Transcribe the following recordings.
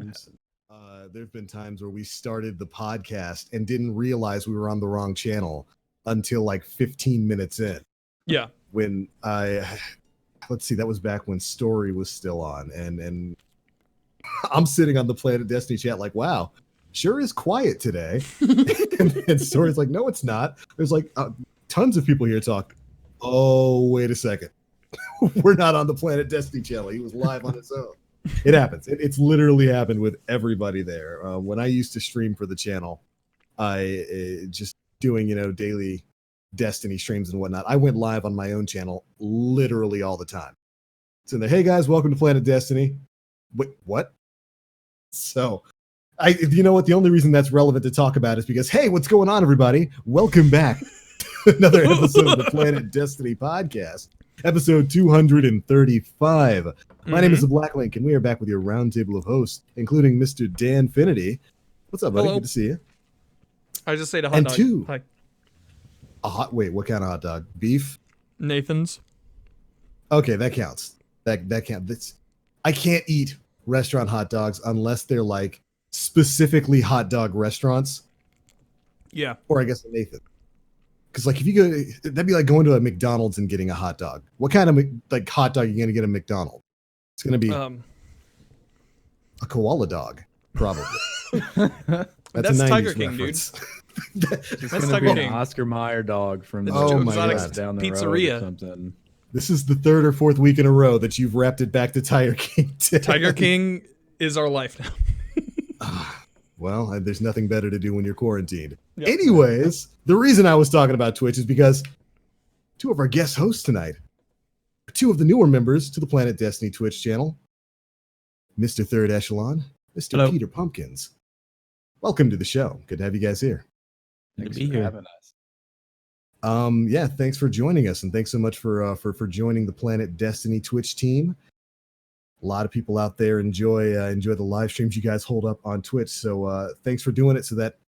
times. There've been times where we started the podcast and didn't realize we were on the wrong channel until like 15 minutes in. Yeah. When let's see, that was back when Story was still on, and I'm sitting on the Planet Destiny chat like, wow, sure is quiet today. and Story's like, no, it's not. There's like tons of people here talking. Oh, wait a second. We're not on the Planet Destiny channel. He was live on his own. It happens. It's literally happened with everybody there. When I used to stream for the channel, I just doing, daily Destiny streams and whatnot. I went live on my own channel literally all the time. It's in there. Hey guys, welcome to Planet Destiny. Wait, what? So, you know what? The only reason that's relevant to talk about is because, hey, what's going on, everybody? Welcome back to another episode of the Planet Destiny podcast. Episode 235. My name is The Black Link, and we are back with your roundtable of hosts, including Mr. Dan Finity. What's up, buddy? Hello. Good to see you. I just ate a hot dog. Hi. Wait, what kind of hot dog? Beef? Nathan's. Okay, that counts. That counts. I can't eat restaurant hot dogs unless they're like specifically hot dog restaurants. Yeah. Or I guess a Nathan. Because like if you go, that'd be like going to a McDonald's and getting a hot dog. What kind of hot dog are you going to get at McDonald's? It's going to be a koala dog, probably. That's a 90s Tiger King, reference. dude. It's That's gonna Tiger be King. an Oscar Mayer dog from the Oh my Exotic God. down the Pizzeria. road or something. This is the third or fourth week in a row that you've wrapped it back to Tiger King. Tiger King is our life now. Well, there's nothing better to do when you're quarantined. Yep. Anyways, the reason I was talking about Twitch is because two of our guest hosts tonight are two of the newer members to the Planet Destiny Twitch channel, Mr. Third Echelon, Mr. Hello. PeterPumpkins. Welcome to the show. Good to have you guys here. Thanks be for here. having us. Yeah, thanks for joining us, and thanks so much for joining the Planet Destiny Twitch team. A lot of people out there enjoy the live streams you guys hold up on Twitch. So thanks for doing it so that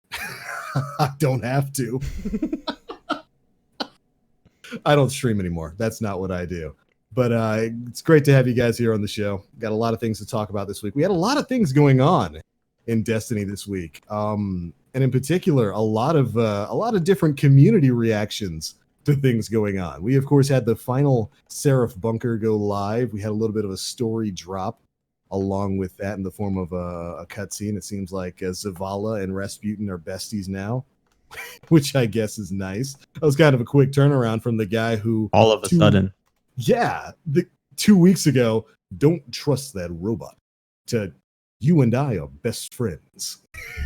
I don't have to. I don't stream anymore. That's not what I do. But it's great to have you guys here on the show. Got a lot of things to talk about this week. We had a lot of things going on in Destiny this week. And in particular, a lot of different community reactions to things going on. We, of course, had the final Seraph bunker go live. We had a little bit of a story drop along with that in the form of a cutscene. It seems like Zavala and Rasputin are besties now, which I guess is nice. That was kind of a quick turnaround from the guy who... All of a sudden. Yeah, 2 weeks ago, don't trust that robot, to you and I are best friends.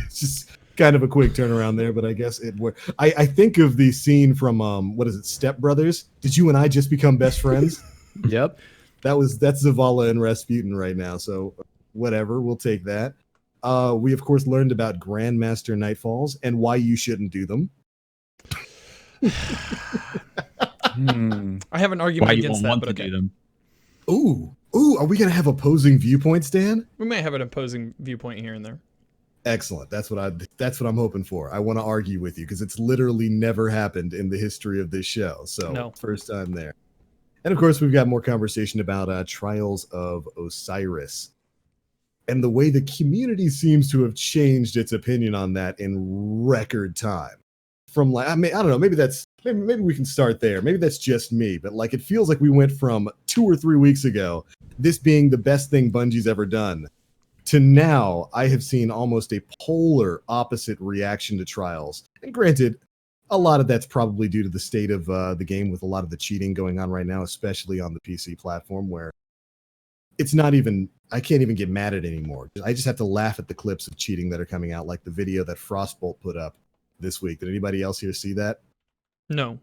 It's just... kind of a quick turnaround there, but I guess it worked. I think of the scene from what is it, Step Brothers? Did you and I just become best friends? Yep. That's Zavala and Rasputin right now. So whatever, we'll take that. We of course learned about Grandmaster nightfalls and why you shouldn't do them. I have an argument Why you against won't that, want but to okay. do them. Ooh, are we gonna have opposing viewpoints, Dan? We may have an opposing viewpoint here and there. Excellent. That's what I'm hoping for. I want to argue with you because it's literally never happened in the history of this show. So No. First time there. And of course, we've got more conversation about Trials of Osiris and the way the community seems to have changed its opinion on that in record time. From like, I don't know, maybe we can start there. Maybe that's just me, but like it feels like we went from 2 or 3 weeks ago, this being the best thing Bungie's ever done, to now, I have seen almost a polar opposite reaction to Trials. And granted, a lot of that's probably due to the state of the game with a lot of the cheating going on right now, especially on the PC platform, where it's not even, I can't even get mad at it anymore. I just have to laugh at the clips of cheating that are coming out, like the video that Frostbolt put up this week. Did anybody else here see that? No.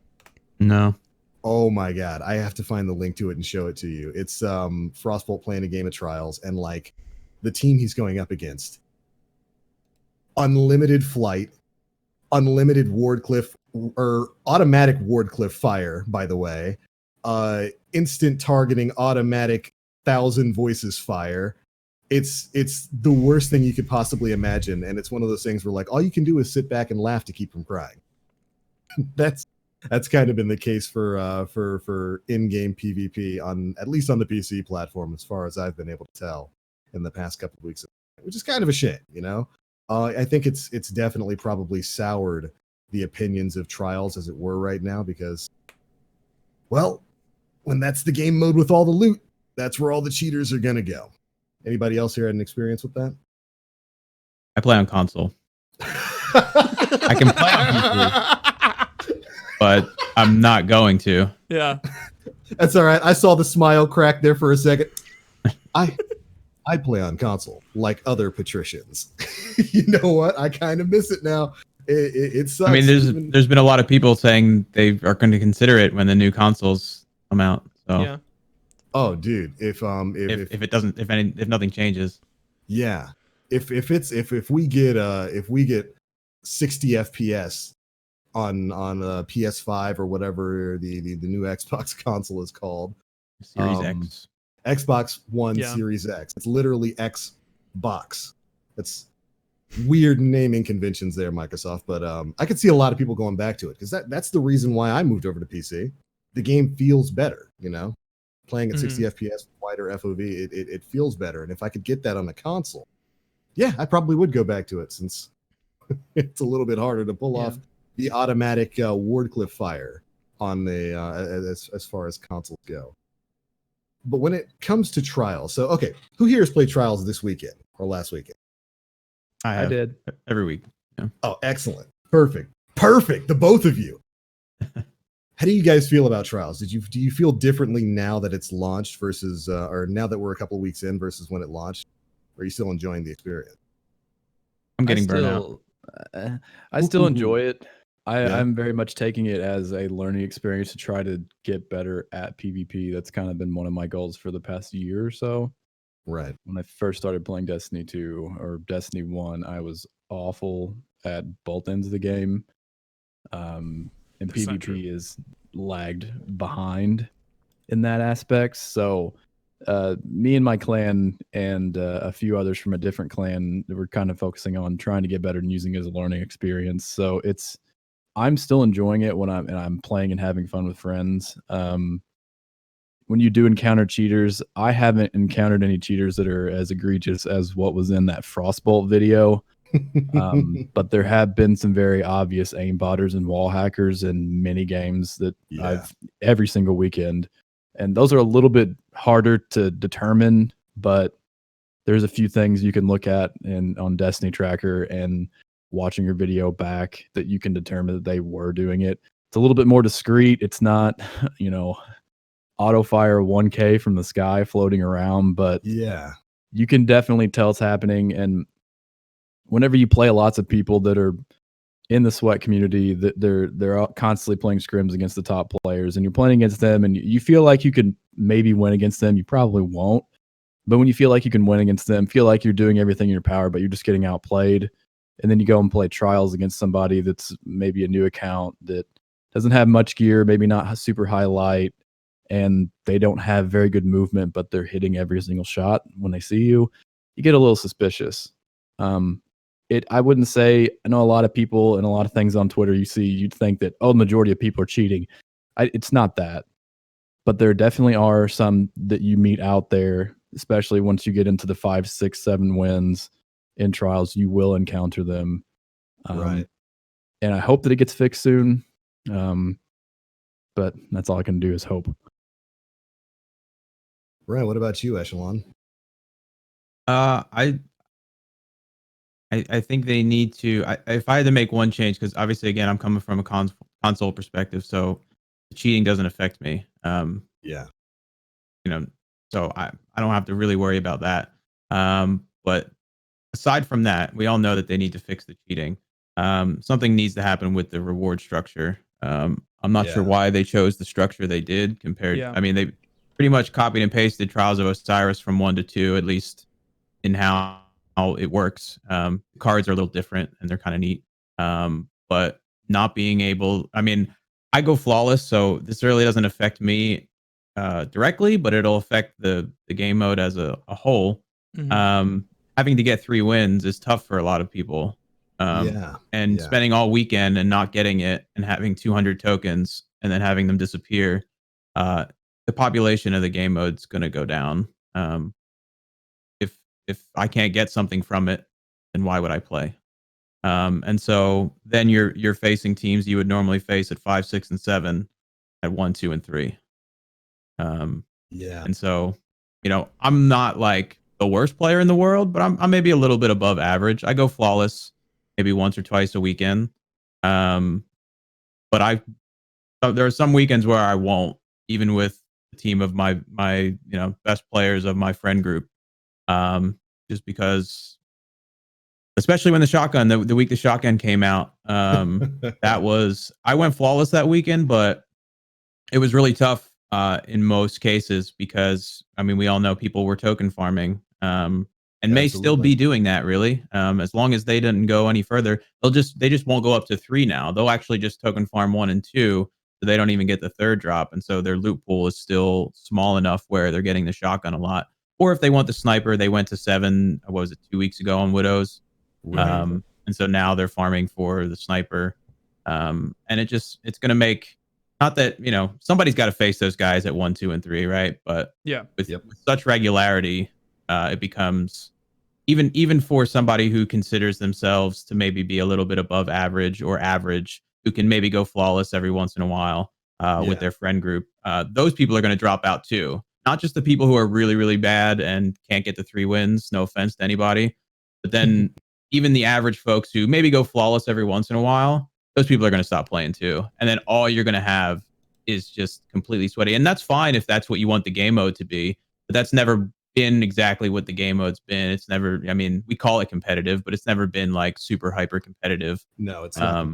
No. Oh my God. I have to find the link to it and show it to you. It's Frostbolt playing a game of Trials, and like, the team he's going up against, unlimited flight, unlimited Wardcliff, or automatic Wardcliff fire, by the way, instant targeting, automatic 1,000 voices fire. It's the worst thing you could possibly imagine, and it's one of those things where like all you can do is sit back and laugh to keep from crying. That's kind of been the case for in-game PvP on at least on the PC platform, as far as I've been able to tell in the past couple of weeks. which is kind of a shame, you know. I think it's definitely probably soured the opinions of Trials, as it were, right now, because, well, when that's the game mode with all the loot, that's where all the cheaters are gonna go. Anybody else here had an experience with that? I play on console. I can play on PC, but I'm not going to. Yeah. That's all right. I saw the smile crack there for a second. I play on console like other patricians. You know what? I kind of miss it now. It sucks. I mean, there's been a lot of people saying they are going to consider it when the new consoles come out. So Yeah. Oh, dude, if nothing changes. Yeah. If we get 60 FPS on PS5 or whatever the new Xbox console is called, Series X. Xbox One Series X. It's literally Xbox. That's weird naming conventions there, Microsoft. But I could see a lot of people going back to it because that's the reason why I moved over to PC. The game feels better, you know, playing at 60 FPS, wider FOV. It feels better, and if I could get that on the console, yeah, I probably would go back to it since it's a little bit harder to pull off the automatic Wardcliff fire on the as far as consoles go. But when it comes to Trials, so okay, who here has played Trials this weekend or last weekend? I did every week. Yeah. Oh, excellent, perfect, the both of you. How do you guys feel about Trials? Do you feel differently now that it's launched versus or now that we're a couple of weeks in versus when it launched? Or are you still enjoying the experience? I'm getting burned out. I still enjoy it. I'm very much taking it as a learning experience to try to get better at PvP. That's kind of been one of my goals for the past year or so. Right. When I first started playing Destiny 2 or Destiny 1, I was awful at both ends of the game. And that's PvP is lagged behind in that aspect. So me and my clan and a few others from a different clan were kind of focusing on trying to get better and using it as a learning experience. So I'm still enjoying it when I'm playing and having fun with friends. When you do encounter cheaters, I haven't encountered any cheaters that are as egregious as what was in that Frostbolt video. But there have been some very obvious aimbotters and wall hackers in many games that I've every single weekend. And those are a little bit harder to determine, but there's a few things you can look at on Destiny Tracker and watching your video back that you can determine that they were doing it. It's a little bit more discreet. It's not, you know, auto fire 1K from the sky floating around, but you can definitely tell it's happening. And whenever you play lots of people that are in the sweat community, that they're constantly playing scrims against the top players, and you're playing against them and you feel like you could maybe win against them, you probably won't. But when you feel like you can win against them, feel like you're doing everything in your power, but you're just getting outplayed, and then you go and play Trials against somebody that's maybe a new account that doesn't have much gear, maybe not super high light, and they don't have very good movement, but they're hitting every single shot when they see you, you get a little suspicious. I wouldn't say, I know a lot of people and a lot of things on Twitter you'd think that, oh, the majority of people are cheating. It's not that. But there definitely are some that you meet out there, especially once you get into the 5, 6, 7 wins in Trials, you will encounter them. Right. And I hope that it gets fixed soon. But that's all I can do is hope. Right. What about you, Echelon? I think they need to. If I had to make one change, because obviously, again, I'm coming from a console perspective, so the cheating doesn't affect me. Yeah. You know, so I don't have to really worry about that. But aside from that, we all know that they need to fix the cheating. Something needs to happen with the reward structure. I'm not sure why they chose the structure they did compared. I mean, they pretty much copied and pasted Trials of Osiris from 1 to 2, at least in how it works. Cards are a little different and they're kind of neat. But not being able, I mean, I go flawless, so this really doesn't affect me directly, but it'll affect the game mode as a whole. Having to get 3 wins is tough for a lot of people. And spending all weekend and not getting it and having 200 tokens and then having them disappear, the population of the game mode's going to go down. if I can't get something from it, then why would I play? And so then you're facing teams you would normally face at 5, 6, and 7 at 1, 2, and 3. Yeah. And so, I'm not like the worst player in the world, but I'm maybe a little bit above average. I go flawless maybe once or twice a weekend. But there are some weekends where I won't, even with the team of my best players of my friend group. Just because, especially when the week the shotgun came out, I went flawless that weekend, but it was really tough in most cases because we all know people were token farming, and may still be doing that really. As long as they didn't go any further, they just won't go up to 3 now. They'll actually just token farm 1 and 2, so they don't even get the 3rd drop, and so their loot pool is still small enough where they're getting the shotgun a lot. Or if they want the sniper, they went to 7. What was it, 2 weeks ago on Widows? Right. And so now they're farming for the sniper, and it's going to make. Not that, somebody's got to face those guys at 1, 2, and 3, right? But with such regularity, it becomes even for somebody who considers themselves to maybe be a little bit above average or average, who can maybe go flawless every once in a while with their friend group. Those people are going to drop out too. Not just the people who are really, really bad and can't get the 3 wins. No offense to anybody, but then even the average folks who maybe go flawless every once in a while, those people are going to stop playing too. And then all you're going to have is just completely sweaty. And that's fine if that's what you want the game mode to be, but that's never been exactly what the game mode's been. It's never, we call it competitive, but it's never been like super hyper competitive. No, it's not.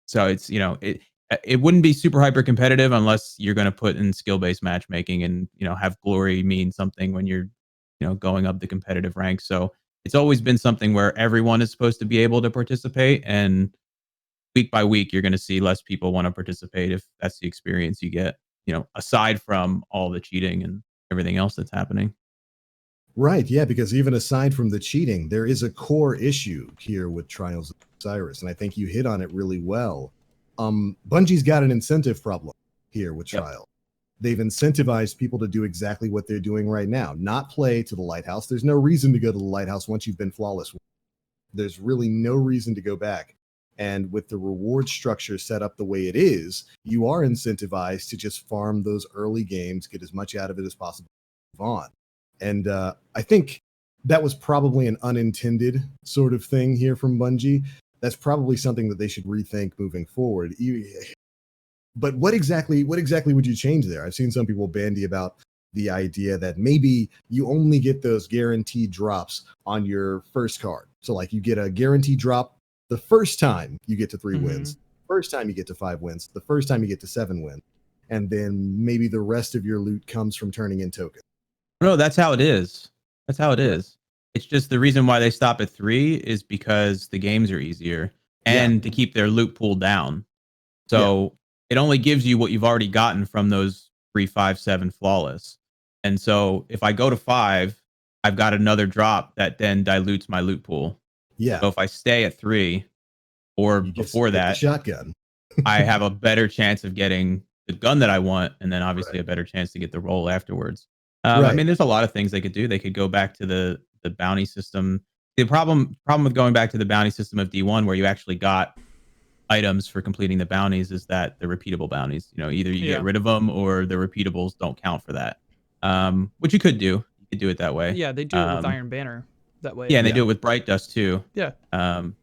So it's, it wouldn't be super hyper competitive unless you're going to put in skill-based matchmaking and, have glory mean something when you're, going up the competitive ranks. So it's always been something where everyone is supposed to be able to participate, and week by week, you're going to see less people want to participate if that's the experience you get, aside from all the cheating and everything else that's happening. Right. Yeah. Because even aside from the cheating, there is a core issue here with Trials of Osiris. And I think you hit on it really well. Bungie's got an incentive problem here with Trial. They've incentivized people to do exactly what they're doing right now, not play to the lighthouse. There's no reason to go to the lighthouse once you've been flawless. There's really no reason to go back. And with the reward structure set up the way it is, you are incentivized to just farm those early games, get as much out of it as possible, move on. And I think that was probably an unintended sort of thing here from Bungie. That's probably something that they should rethink moving forward. But what exactly would you change there? I've seen some people bandy about the idea that maybe you only get those guaranteed drops on your first card. So like you get a guaranteed drop the first time you get to 3 wins, first time you get to 5 wins, the first time you get to 7 wins, and then maybe the rest of your loot comes from turning in tokens. No, that's how it is. That's how it is. It's just the reason why they stop at 3 is because the games are easier and to keep their loot pool down. So it only gives you what you've already gotten from those 3, 5, 7 flawless. And so if I go to 5, I've got another drop that then dilutes my loot pool. Yeah. So if I stay at 3 or before that, shotgun, I have a better chance of getting the gun that I want, and then obviously a better chance to get the roll afterwards. There's a lot of things they could do. They could go back to the bounty system. The problem with going back to the bounty system of D1, where you actually got items for completing the bounties, is that the repeatable bounties. Either you get rid of them or the repeatables don't count for that. Which you could do. You could do it that way. Yeah, they do it with Iron Banner that way. Yeah, and they do it with Bright Dust too. Yeah. And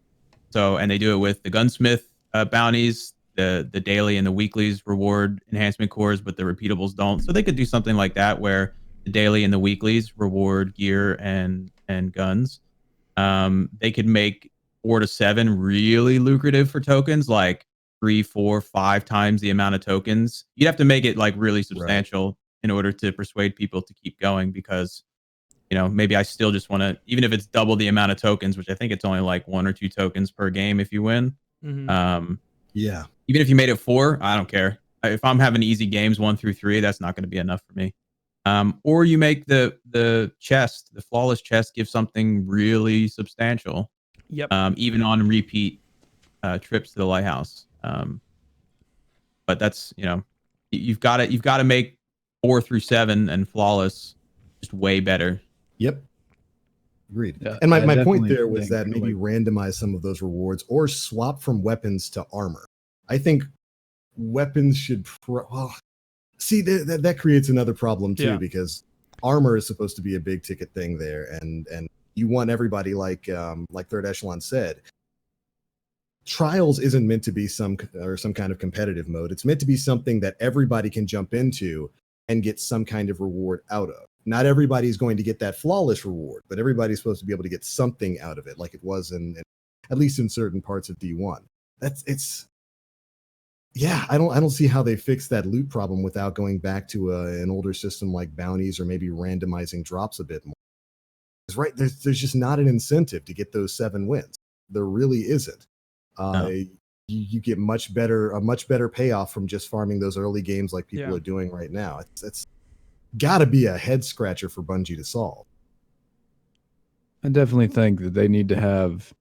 they do it with the gunsmith bounties, the daily and the weeklies reward enhancement cores, but the repeatables don't. So they could do something like that where the daily and the weeklies reward gear and guns. They could make 4 to 7 really lucrative for tokens, like 3, 4, 5 times the amount of tokens. You'd have to make it like really substantial in order to persuade people to keep going, because maybe I still just want to, even if it's double the amount of tokens, which I think it's only like 1 or 2 tokens per game if you win. Even if you made it 4, I don't care. If I'm having easy games 1 through 3, that's not going to be enough for me. Or you make the chest, the flawless chest, give something really substantial. Even on repeat trips to the lighthouse. But that's, you've got to make 4 through 7 and flawless just way better. Yep. Agreed. Yeah, and my point there was that maybe randomize some of those rewards or swap from weapons to armor. I think weapons should see that creates another problem too, because armor is supposed to be a big ticket thing there, and you want everybody, like Third Echelon said, Trials isn't meant to be some kind of competitive mode. It's meant to be something that everybody can jump into and get some kind of reward out of. Not everybody's going to get that flawless reward, but everybody's supposed to be able to get something out of it, like it was in at least in certain parts of D1. I don't see how they fix that loot problem without going back to an older system like bounties, or maybe randomizing drops a bit more. Because there's just not an incentive to get those 7 wins. There really isn't. No. You get a much better payoff from just farming those early games like people are doing right now. It's got to be a head scratcher for Bungie to solve. I definitely think that they need to have,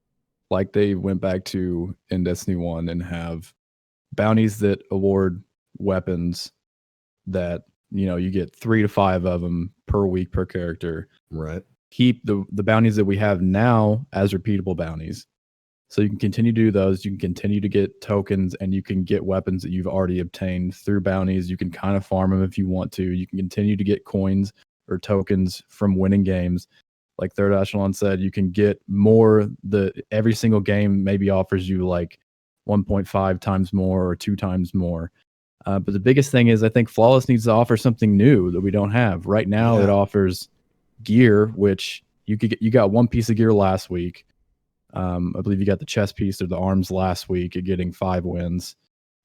like they went back to in Destiny 1, and have bounties that award weapons that, you get 3 to 5 of them per week per character. Right. Keep the bounties that we have now as repeatable bounties. So you can continue to do those. You can continue to get tokens, and you can get weapons that you've already obtained through bounties. You can kind of farm them if you want to. You can continue to get coins or tokens from winning games. Like Third Echelon said, you can get more. Every single game maybe offers you like 1.5 times more or 2 times more. But the biggest thing is, I think Flawless needs to offer something new that we don't have. Right now, it offers gear, which you got 1 piece of gear last week. I believe you got the chest piece or the arms last week. You're getting 5 wins.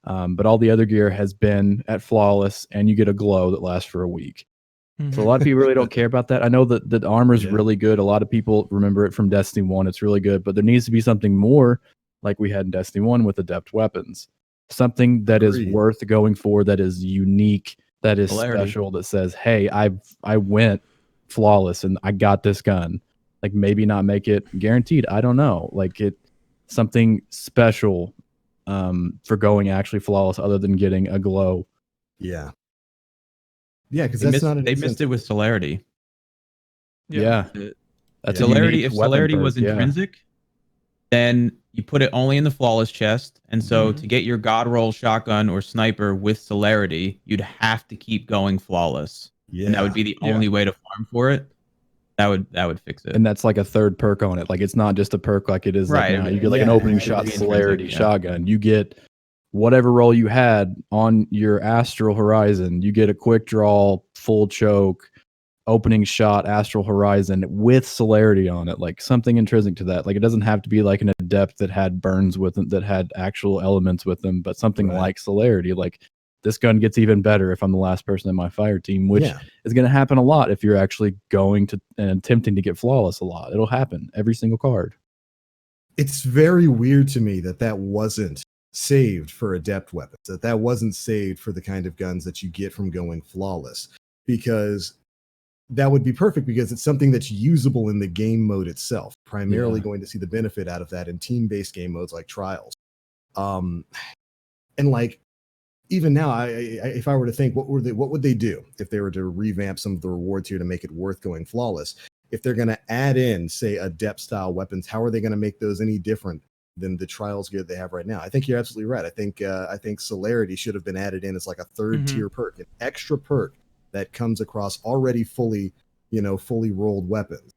But all the other gear has been at Flawless, and you get a glow that lasts for a week. So a lot of people really don't care about that. I know that the armor is really good. A lot of people remember it from Destiny 1. It's really good, but there needs to be something more like we had in Destiny 1 with adept weapons. Something that is worth going for, that is unique, that is special, that says, hey, I went Flawless and I got this gun. Like, maybe not make it guaranteed. I don't know. Like, something special for going actually Flawless other than getting a glow. Yeah. Yeah, because they missed it with Celerity. Yeah. That's Celerity. If Celerity was intrinsic, then you put it only in the Flawless chest. And so to get your God Roll shotgun or sniper with Celerity, you'd have to keep going Flawless. Yeah. And that would be the only way to farm for it. That would fix it. And that's like a 3rd perk on it. Like, it's not just a perk like it is right now. You get like an opening shot Celerity shotgun. You get whatever roll you had on your Astral Horizon. You get a quick draw, full choke, opening shot, Astral Horizon with Celerity on it. Like, something intrinsic to that. Like, it doesn't have to be like an adept that had burns with them, that had actual elements with them, but something like Celerity. Like, this gun gets even better if I'm the last person in my fire team, which is going to happen a lot if you're actually going to and attempting to get Flawless a lot. It'll happen every single card. It's very weird to me that wasn't saved for adept weapons, that wasn't saved for the kind of guns that you get from going Flawless, because that would be perfect, because it's something that's usable in the game mode itself. Primarily going to see the benefit out of that in team-based game modes like Trials. And like, even now, if I were to think, what would they do if they were to revamp some of the rewards here to make it worth going Flawless? If they're going to add in, say, adept style weapons, how are they going to make those any different than the Trials gear they have right now? I think you're absolutely right. I think Celerity should have been added in as like a 3rd tier perk, an extra perk that comes across already fully rolled weapons.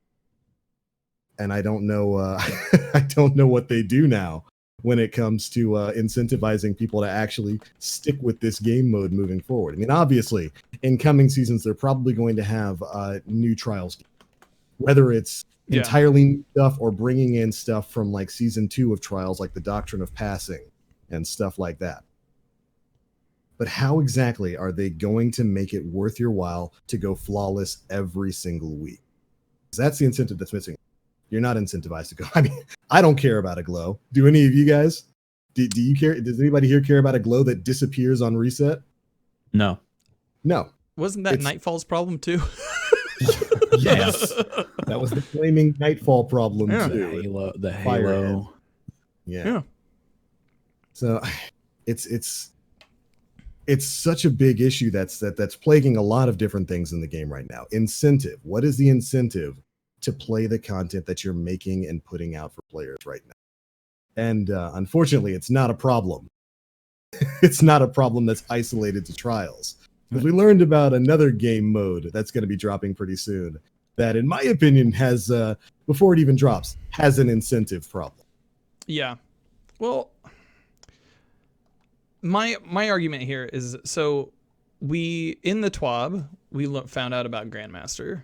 And I don't know I don't know what they do now when it comes to incentivizing people to actually stick with this game mode moving forward. I mean, obviously, in coming seasons, they're probably going to have new Trials, whether it's entirely new stuff or bringing in stuff from like season 2 of Trials, like the Doctrine of Passing and stuff like that. But how exactly are they going to make it worth your while to go Flawless every single week? Because that's the incentive that's missing. You're not incentivized to go. I mean, I don't care about a glow. Do any of you guys? Do you care? Does anybody here care about a glow that disappears on reset? No. Wasn't that Nightfall's problem too? Yes. That was the flaming Nightfall problem too. The Halo. Yeah. So it's it's such a big issue that's plaguing a lot of different things in the game right now. Incentive. What is the incentive to play the content that you're making and putting out for players right now? And unfortunately, it's not a problem. It's not a problem that's isolated to trials. Because we learned about another game mode that's going to be dropping pretty soon that, in my opinion, has, before it even drops, has an incentive problem. Yeah. Well, my argument here is, so we, in the TWAB, we found out about Grandmaster,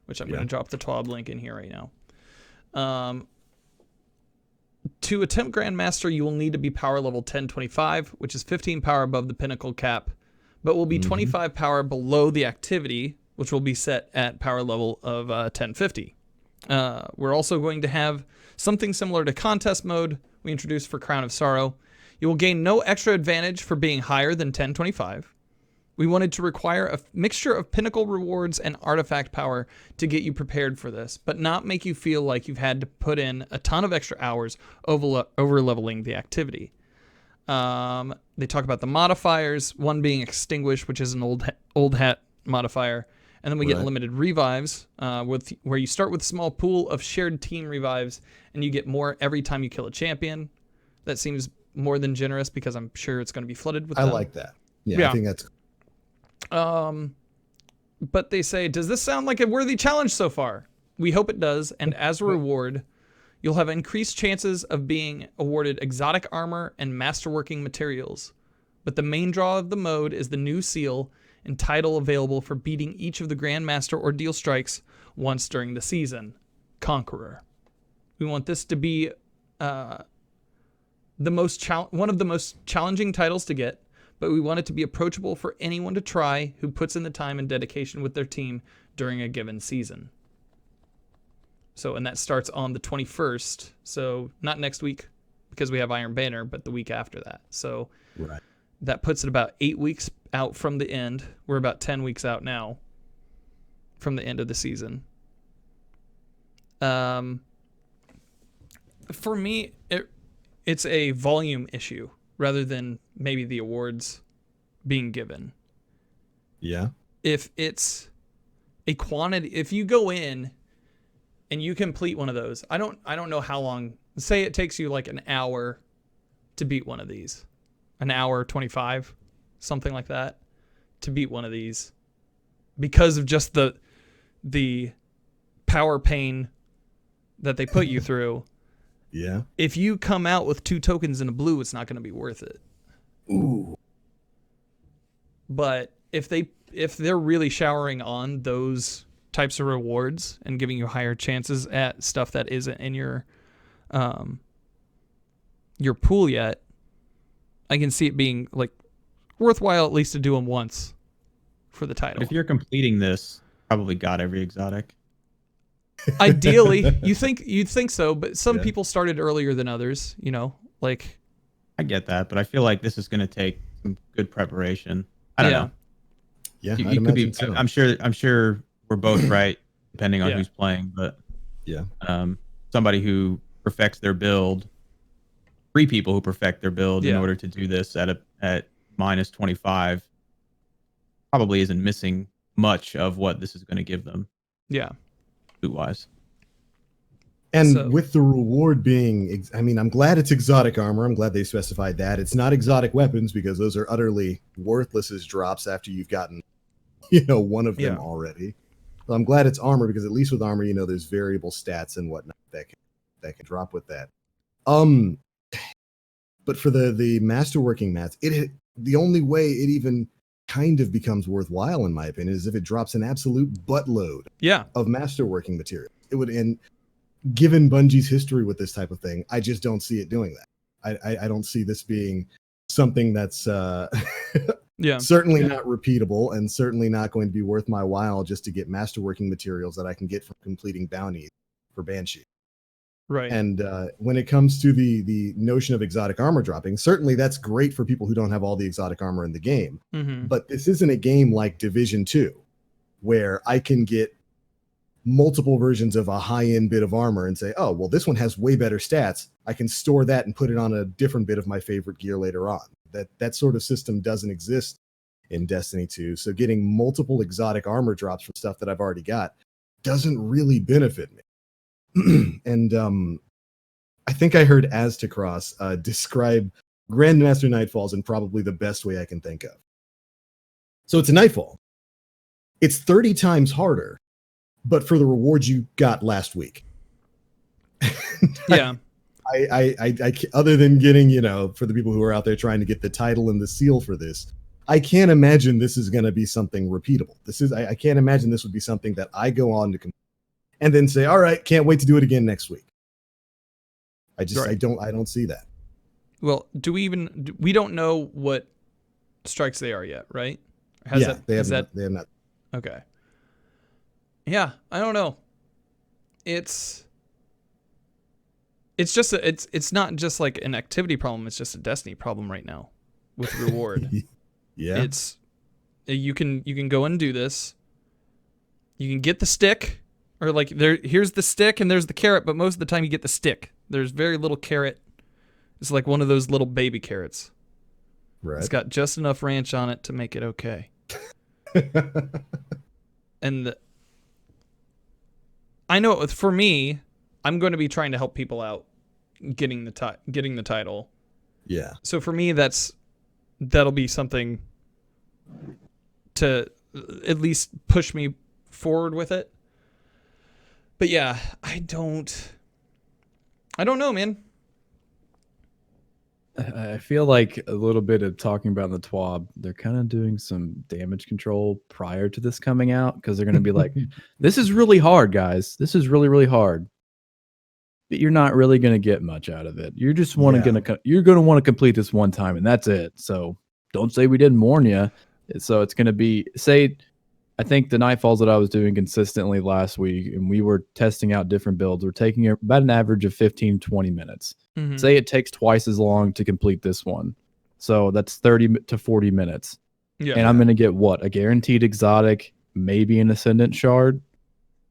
which I'm going to drop the TWAB link in here right now. To attempt Grandmaster, you will need to be power level 1025, which is 15 power above the pinnacle cap, but will be 25 power below the activity, which will be set at power level of 1050. We're also going to have something similar to contest mode we introduced for Crown of Sorrow. You will gain no extra advantage for being higher than 1025. We wanted to require a mixture of pinnacle rewards and artifact power to get you prepared for this, but not make you feel like you've had to put in a ton of extra hours over leveling the activity. They talk about the modifiers, one being extinguish, which is an old hat modifier, and then we get limited revives, where you start with a small pool of shared team revives, and you get more every time you kill a champion. That seems more than generous because I'm sure it's going to be flooded with them. I like that. Yeah, I think that's. But they say, does this sound like a worthy challenge so far? We hope it does, and as a reward, you'll have increased chances of being awarded exotic armor and masterworking materials. But the main draw of the mode is the new seal and title available for beating each of the Grandmaster ordeal strikes once during the season, Conqueror. We want this to be one of the most challenging titles to get, but we want it to be approachable for anyone to try who puts in the time and dedication with their team during a given season. So, and that starts on the 21st. So not next week because we have Iron Banner, but the week after that. So that puts it about 8 weeks out from the end. We're about 10 weeks out now from the end of the season. For me, it's a volume issue rather than maybe the awards being given. Yeah. If it's a quantity, if you go in and you complete one of those, I don't know how long, say it takes you like an hour to beat one of these, an hour 25, something like that, to beat one of these because of just the power pain that they put you through. Yeah. If you come out with 2 tokens in a blue, it's not going to be worth it. Ooh. But if they're really showering on those types of rewards and giving you higher chances at stuff that isn't in your pool yet, I can see it being like worthwhile at least to do them once for the title. But if you're completing this, probably got every exotic. Ideally, you'd think so, but some people started earlier than others, like. I get that, but I feel like this is going to take some good preparation. I don't know. Yeah, you could be. So. I'm sure we're both right, depending on who's playing. But somebody who perfects their build, 3 people who perfect their build in order to do this at minus 25, probably isn't missing much of what this is going to give them. Yeah. Wise. And with the reward being, I mean, I'm glad it's exotic armor. I'm glad they specified that. It's not exotic weapons because those are utterly worthless as drops after you've gotten, one of them already. So I'm glad it's armor because at least with armor, there's variable stats and whatnot that can drop with that. But for the masterworking mats, the only way it even kind of becomes worthwhile, in my opinion, is if it drops an absolute buttload of masterworking material. It would, and given Bungie's history with this type of thing, I just don't see it doing that. I don't see this being something that's certainly not repeatable and certainly not going to be worth my while just to get masterworking materials that I can get from completing bounties for Banshee. Right. And when it comes to the notion of exotic armor dropping, certainly that's great for people who don't have all the exotic armor in the game. Mm-hmm. But this isn't a game like Division 2, where I can get multiple versions of a high-end bit of armor and say, oh, well, this one has way better stats. I can store that and put it on a different bit of my favorite gear later on. That sort of system doesn't exist in Destiny 2. So getting multiple exotic armor drops from stuff that I've already got doesn't really benefit me. And I think I heard Aztecross describe Grandmaster Nightfalls in probably the best way I can think of. So it's a Nightfall. It's 30 times harder, but for the rewards you got last week. Yeah. I other than getting, for the people who are out there trying to get the title and the seal for this, I can't imagine this is going to be something repeatable. I can't imagine this would be something that I go on to and then say, all right, can't wait to do it again next week. I don't see that. Well, we don't know what strikes they are yet, right? They have not. Okay. Yeah, I don't know. It's just it's not just like an activity problem. It's just a Destiny problem right now with reward. Yeah. You can go and do this. You can get the stick, or like here's the stick and there's the carrot, but most of the time you get the stick. There's very little carrot. It's like one of those little baby carrots. Right. It's got just enough ranch on it to make it okay. And I know for me, I'm going to be trying to help people out getting the title. Yeah. So for me, that'll be something to at least push me forward with it. But yeah, I don't know, man. I feel like a little bit of talking about the TWAB, they're kind of doing some damage control prior to this coming out, because they're going to be like, this is really hard, guys. This is really, really hard. But you're not really going to get much out of it. You're just you're going to want to complete this one time, and that's it. So don't say we didn't warn you. So it's going to be, I think the Nightfalls that I was doing consistently last week, and we were testing out different builds, we're taking about an average of 15, 20 minutes. Mm-hmm. Say it takes twice as long to complete this one. So that's 30 to 40 minutes. Yeah. And I'm going to get what? A guaranteed exotic, maybe an Ascendant Shard?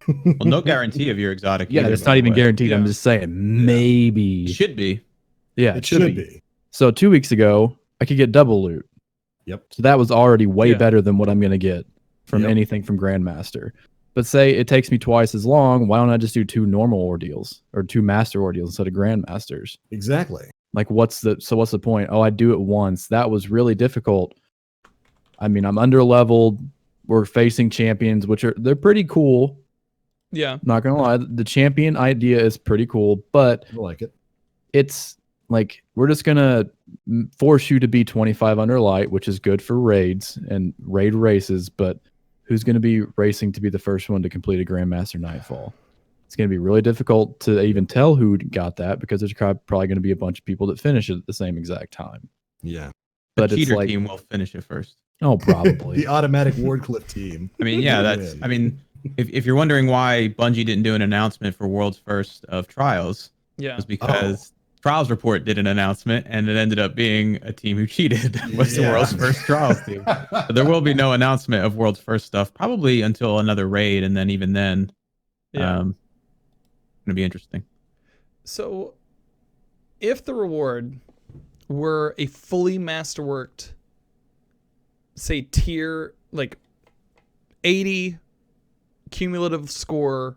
Well, no guarantee of your exotic. Yeah, it's not even guaranteed. Yeah. I'm just saying, maybe. It should be. Yeah, it should be. So 2 weeks ago, I could get double loot. Yep. So that was already way better than what I'm going to get from anything from Grandmaster. But say it takes me twice as long, why don't I just do 2 normal ordeals or 2 master ordeals instead of Grandmasters? Exactly. Like what's the point? Oh, I do it once. That was really difficult. I mean, I'm under leveled. We're facing champions, they're pretty cool. Yeah. Not gonna lie, the champion idea is pretty cool, but I like it. It's like we're just gonna force you to be 25 under light, which is good for raids and raid races, but who's going to be racing to be the first one to complete a Grandmaster Nightfall? It's going to be really difficult to even tell who got that, because there's probably going to be a bunch of people that finish it at the same exact time. Yeah. But the it's cheater like, team will finish it first. Oh, probably. The automatic Wardcliff team. I mean, yeah, if you're wondering why Bungie didn't do an announcement for World's First of Trials, it was because Trials Report did an announcement, and it ended up being a team who cheated was the World's First Trials team. So there will be no announcement of World's First stuff probably until another raid, and then even then, going to be interesting. So, if the reward were a fully masterworked, say tier like 80 cumulative score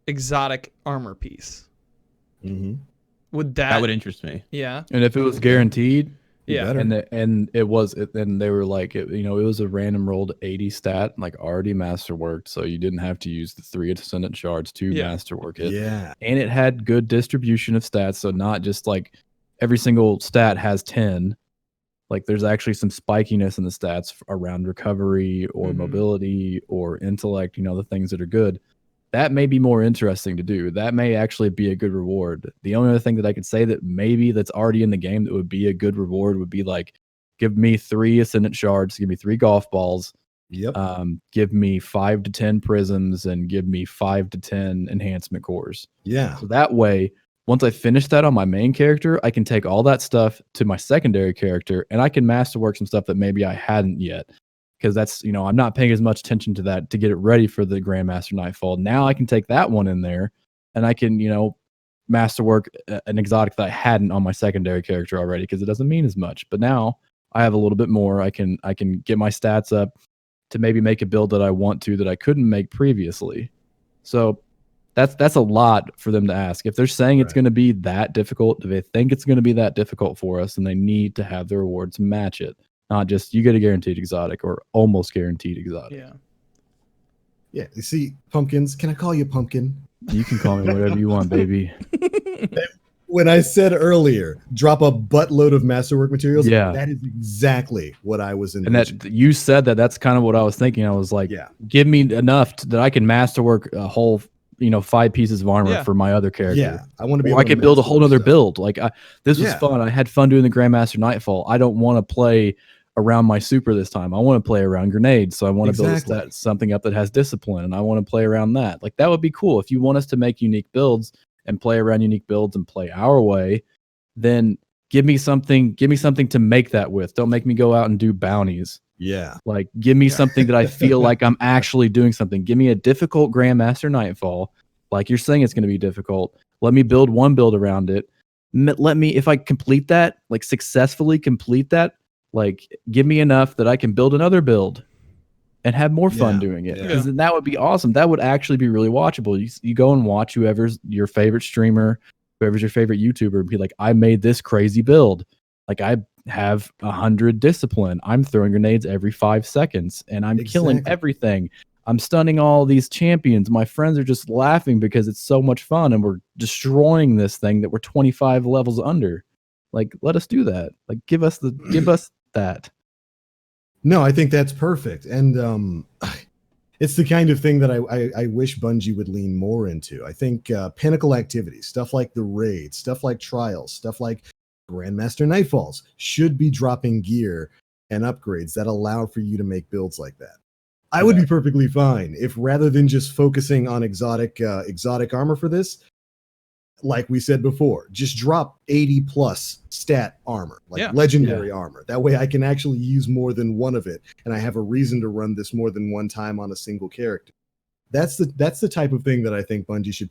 exotic armor piece. Mm-hmm. That would interest me? Yeah. And if it was guaranteed, and it they were like, it was a random rolled 80 stat, like already masterworked, so you didn't have to use the 3 Ascendant Shards to masterwork it. Yeah. And it had good distribution of stats, so not just like every single stat has 10. Like there's actually some spikiness in the stats around recovery or mobility or intellect, the things that are good. That may be more interesting to do. That may actually be a good reward. The only other thing that I could say that maybe that's already in the game that would be a good reward would be like, give me 3 Ascendant Shards, give me 3 golf balls, give me 5 to 10 prisms, and give me 5 to 10 enhancement cores. Yeah. So that way, once I finish that on my main character, I can take all that stuff to my secondary character, and I can masterwork some stuff that maybe I hadn't yet. Because that's, I'm not paying as much attention to that to get it ready for the Grandmaster Nightfall. Now I can take that one in there, and I can, masterwork an exotic that I hadn't on my secondary character already because it doesn't mean as much. But now I have a little bit more. I can get my stats up to maybe make a build that I want to that I couldn't make previously. So that's a lot for them to ask. If they're saying it's going to be that difficult, if they think it's going to be that difficult for us, then they need to have the rewards match it. Not just you get a guaranteed exotic or almost guaranteed exotic. Yeah. Yeah. You see, Pumpkins, can I call you Pumpkin? You can call me whatever you want, baby. When I said earlier, drop a buttload of masterwork materials, yeah, that is exactly what I was in. And that you said that's kind of what I was thinking. I was like, yeah, give me enough that I can masterwork a whole, 5 pieces of armor for my other character. Yeah, I want to be. Or I could build a whole other build. Like this was fun. I had fun doing the Grandmaster Nightfall. I don't want to play around my super this time. I want to play around grenades. So I want to build something up that has discipline, and I want to play around that. Like that would be cool if you want us to make unique builds and play around unique builds and play our way. Then give me something to make that with. Don't make me go out and do bounties. Yeah. Like give me something that I feel like I'm actually doing something. Give me a difficult Grandmaster Nightfall. Like you're saying it's going to be difficult. Let me build one build around it. Let me, if I complete that, like successfully complete that, like give me enough that I can build another build and have more fun doing it. Because that would be awesome. That would actually be really watchable. You go and watch whoever's your favorite streamer, whoever's your favorite YouTuber, and be like, I made this crazy build. Like I have 100 discipline. I'm throwing grenades every 5 seconds and I'm killing everything. I'm stunning all these champions. My friends are just laughing because it's so much fun and we're destroying this thing that we're 25 levels under. Like, let us do that. Like, give us that. No, I think that's perfect. And it's the kind of thing that I wish Bungie would lean more into. I think pinnacle activities, stuff like the raid, stuff like trials, stuff like Grandmaster Nightfalls should be dropping gear and upgrades that allow for you to make builds like that. I would be perfectly fine if rather than just focusing on exotic armor for this, like we said before, just drop 80 plus stat armor, like legendary armor. That way I can actually use more than one of it, and I have a reason to run this more than one time on a single character. That's the type of thing that I think Bungie should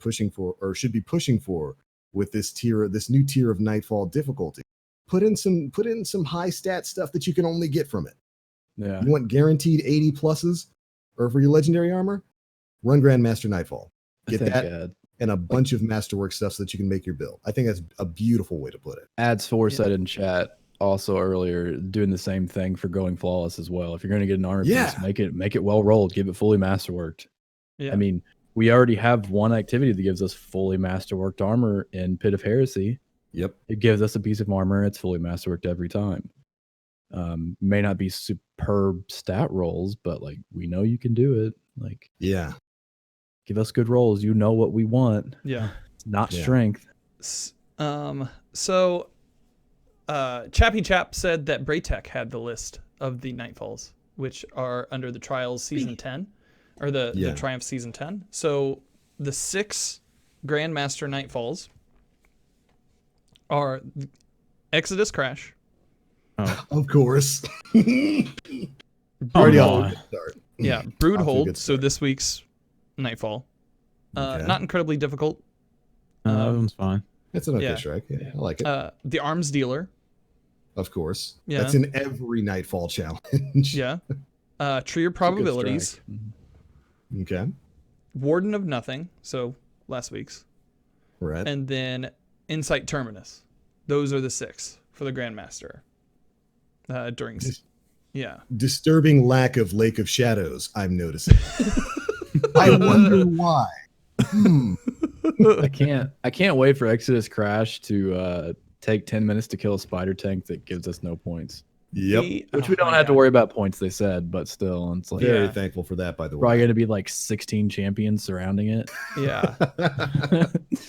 be pushing for with this new tier of Nightfall difficulty. Put in some high stat stuff that you can only get from it. Yeah. You want guaranteed 80 pluses or for your legendary armor? Run Grandmaster Nightfall. Get that and a bunch of masterwork stuff so that you can make your build. I think that's a beautiful way to put it. Ads4 said in chat also earlier, doing the same thing for going flawless as well. If you're going to get an armor piece, make it well rolled, give it fully masterworked. Yeah. I mean, we already have one activity that gives us fully masterworked armor in Pit of Heresy. Yep. It gives us a piece of armor. It's fully masterworked every time. May not be superb stat rolls, but like we know you can do it. Like, give us good rolls. You know what we want. Yeah. It's not strength. So Chappy Chap said that Braytech had the list of the Nightfalls, which are under the Trials Season 10, or the Triumph Season 10. So the 6 Grandmaster Nightfalls are Exodus Crash. Oh. Of course. Already off a good start. Yeah, Broodhold. So this week's Nightfall. Not incredibly difficult. That one's fine. It's an okay strike. Yeah, I like it. The Arms Dealer. Of course. Yeah. That's in every Nightfall challenge. Yeah. Tree of Probabilities. Okay. Warden of Nothing. So last week's. Right. And then Insight Terminus. Those are the 6 for the Grandmaster. During disturbing lack of Lake of Shadows, I'm noticing. I wonder why. I can't wait for Exodus Crash to take 10 minutes to kill a spider tank that gives us no points. Yep. Which we don't have to worry about points, they said, but still, it's like very thankful for that, by the way. Probably going to be like 16 champions surrounding it. Yeah.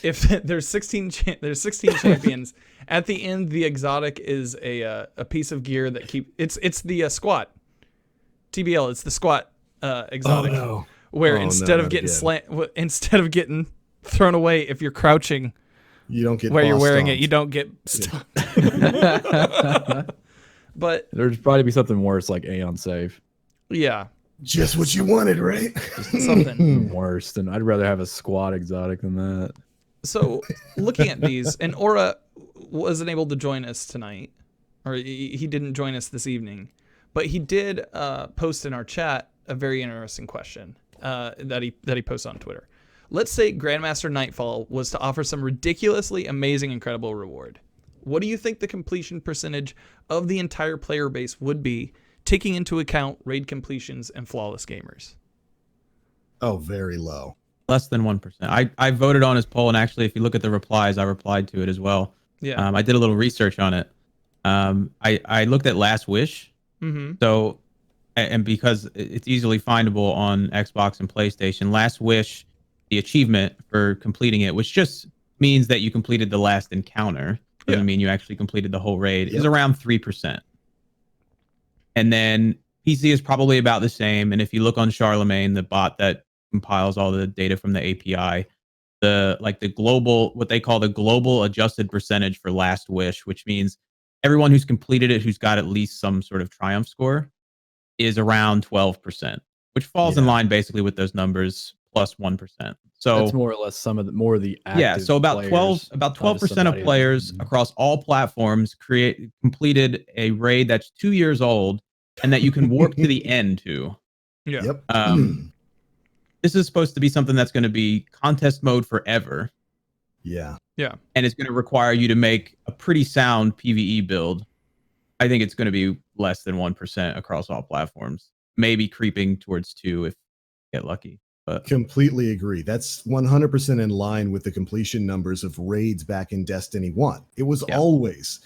If there's 16 champions, at the end the exotic is a piece of gear that it's the squat. TBL, it's the squat exotic. Oh no. Where instead of getting getting thrown away if you're crouching, you don't get where you're wearing it, you don't get stuck. But there'd probably be something worse, like Aeon Save. Yeah. Just what you wanted, right? Something worse than I'd rather have a squad exotic than that. So looking at these, and Aura wasn't able to join us tonight, or he didn't join us this evening, but he did post in our chat a very interesting question that he posted on Twitter. Let's say Grandmaster Nightfall was to offer some ridiculously amazing, incredible reward. What do you think the completion percentage of the entire player base would be, taking into account raid completions and flawless gamers? Oh, very low. Less than 1%. I voted on his poll, and actually, if you look at the replies, I replied to it as well. Yeah. I did a little research on it. I looked at Last Wish. Mm-hmm. So, and because it's easily findable on Xbox and PlayStation, Last Wish, the achievement for completing it, which just means that you completed the last encounter, doesn't mean you actually completed the whole raid, is around 3%. And then PC is probably about the same. And if you look on Charlemagne, the bot that compiles all the data from the API, the global, what they call the global adjusted percentage for Last Wish, which means everyone who's completed it, who's got at least some sort of triumph score, is around 12%, which falls in line basically with those numbers plus 1%. So that's more or less some of the active. Yeah, so about 12% of players across all platforms completed a raid that's 2 years old and that you can warp to the end to. Yeah. Yep. This is supposed to be something that's going to be contest mode forever. Yeah. Yeah. And it's going to require you to make a pretty sound PvE build. I think it's going to be less than 1% across all platforms. Maybe creeping towards 2 if you get lucky. But completely agree. That's 100% in line with the completion numbers of raids back in Destiny 1. It was always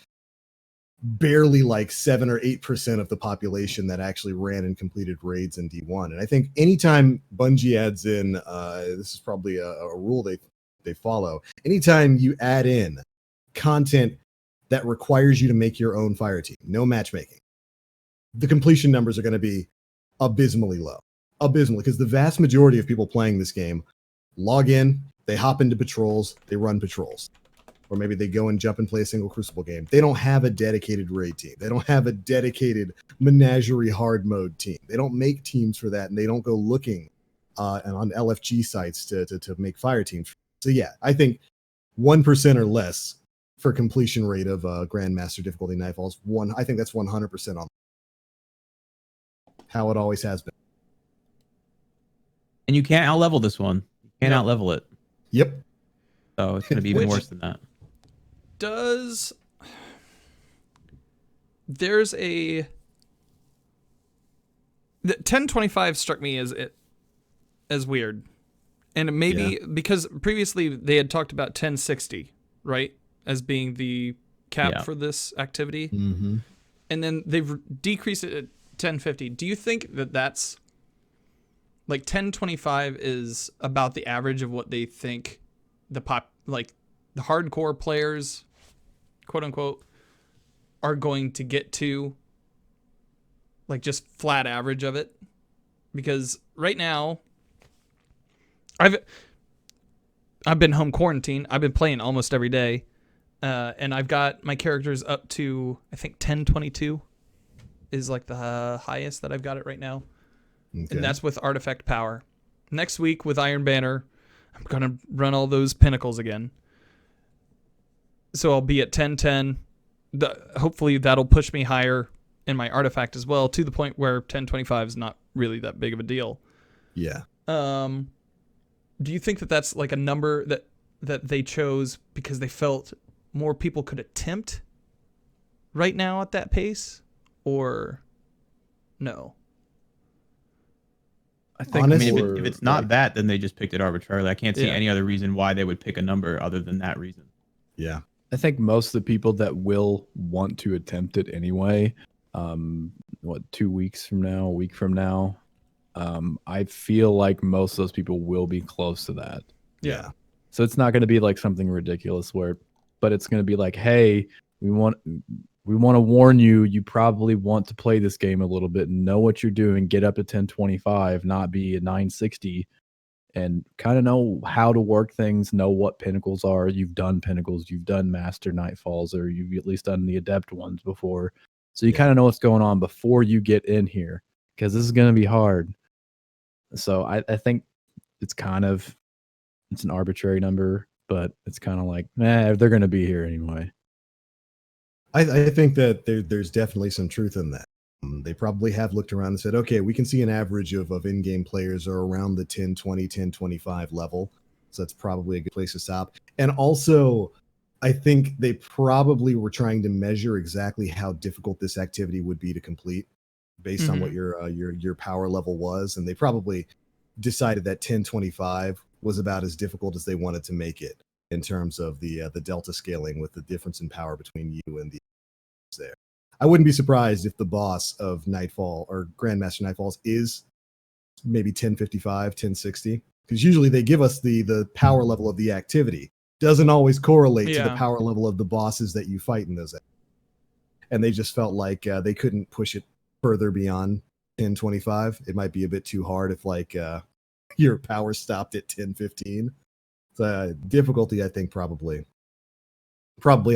barely like 7 or 8% of the population that actually ran and completed raids in D1. And I think anytime Bungie adds in, this is probably a rule they follow, anytime you add in content that requires you to make your own fire team, no matchmaking, the completion numbers are going to be abysmally low. Abysmally, because the vast majority of people playing this game log in, they hop into patrols, they run patrols. Or maybe they go and jump and play a single Crucible game. They don't have a dedicated raid team. They don't have a dedicated menagerie hard mode team. They don't make teams for that, and they don't go looking on LFG sites to make fire teams. So yeah, I think 1% or less for completion rate of Grandmaster difficulty Nightfalls. I think that's 100% on how it always has been. And you can't out-level this one. You can't out-level it. Yep. So it's going to be even worse than that. There's the 1025 struck me as weird. And maybe because previously they had talked about 1060, right? As being the cap for this activity. Mm-hmm. And then they've decreased it at 1050. Do you think that that's like 1025 is about the average of what they think the hardcore players, quote unquote, are going to get to, like just flat average of it? Because right now I've been home quarantined. I've been playing almost every day. And I've got my characters up to, I think 1022 is like the highest that I've got it right now. Okay. And that's with artifact power. Next week with Iron Banner, I'm going to run all those pinnacles again. So I'll be at 1010. Hopefully that'll push me higher in my artifact as well, to the point where 1025 is not really that big of a deal. Yeah. Do you think that that's like a number that they chose because they felt more people could attempt right now at that pace, or no? I think honestly, if it's not that, then they just picked it arbitrarily. I can't see any other reason why they would pick a number other than that reason. Yeah. I think most of the people that will want to attempt it anyway, 2 weeks from now, a week from now, I feel like most of those people will be close to that. Yeah. So it's not going to be like something ridiculous but it's going to be like, hey, we want to warn you, you probably want to play this game a little bit and know what you're doing, get up to 1025, not be a 960, and kind of know how to work things, know what pinnacles are. You've done pinnacles, you've done Master Nightfalls, or you've at least done the Adept ones before. So you kind of know what's going on before you get in here, because this is going to be hard. So I think it's an arbitrary number, but it's kind of like, they're going to be here anyway. I think that there's definitely some truth in that. They probably have looked around and said, okay, we can see an average of in-game players are around the 10, 20, 10, 25 level. So that's probably a good place to stop. And also, I think they probably were trying to measure exactly how difficult this activity would be to complete based on what your power level was. And they probably decided that 1025 was about as difficult as they wanted to make it in terms of the delta scaling with the difference in power between you and the there. I wouldn't be surprised if the boss of Nightfall or Grandmaster Nightfalls is maybe 1055, 1060, because usually they give us the power level of the activity. Doesn't always correlate to the power level of the bosses that you fight in those. And they just felt like they couldn't push it further beyond 1025. It might be a bit too hard if like your power stopped at 1015. So difficulty, I think, probably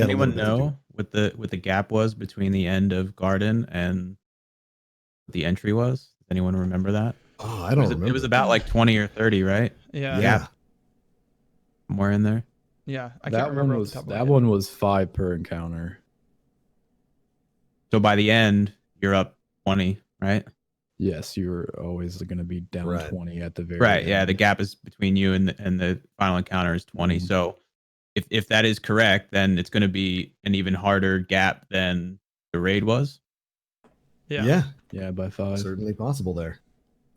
Anyone know what the gap was between the end of Garden and the entry was? Does anyone remember that? Oh, I don't remember. It was about like 20 or 30, right? Yeah. Yeah. Somewhere in there. Yeah. I can't remember off the top of my head. One was 5 per encounter. So by the end, you're up 20, right? Yes, you're always going to be down 20 at the very end. Yeah, the gap is between you and the final encounter is 20. So if that is correct, then it's going to be an even harder gap than the raid was. Yeah, by 5. Certainly possible there.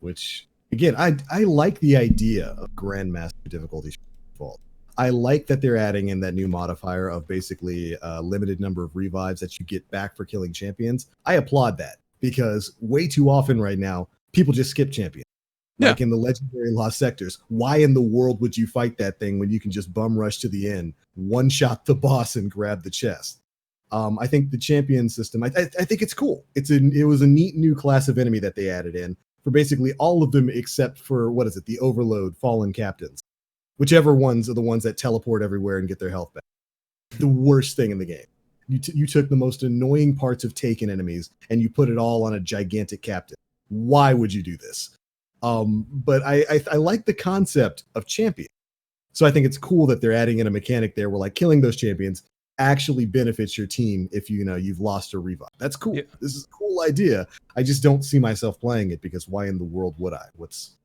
Which again, I like the idea of Grandmaster difficulty default. I like that they're adding in that new modifier of basically a limited number of revives that you get back for killing champions. I applaud that because way too often right now people just skip champions. Like in the legendary lost sectors, why in the world would you fight that thing when you can just bum rush to the end, one shot the boss, and grab the chest? I think the champion system, I think it's cool. It was a neat new class of enemy that they added in for basically all of them except for the Overload Fallen Captains, whichever ones are the ones that teleport everywhere and get their health back. The worst thing in the game. You took the most annoying parts of Taken enemies and you put it all on a gigantic captain. Why would you do this? But I like the concept of champion. So I think it's cool that they're adding in a mechanic there where like killing those champions actually benefits your team if you've lost a revive. That's cool. Yeah. This is a cool idea. I just don't see myself playing it because why in the world would I? What's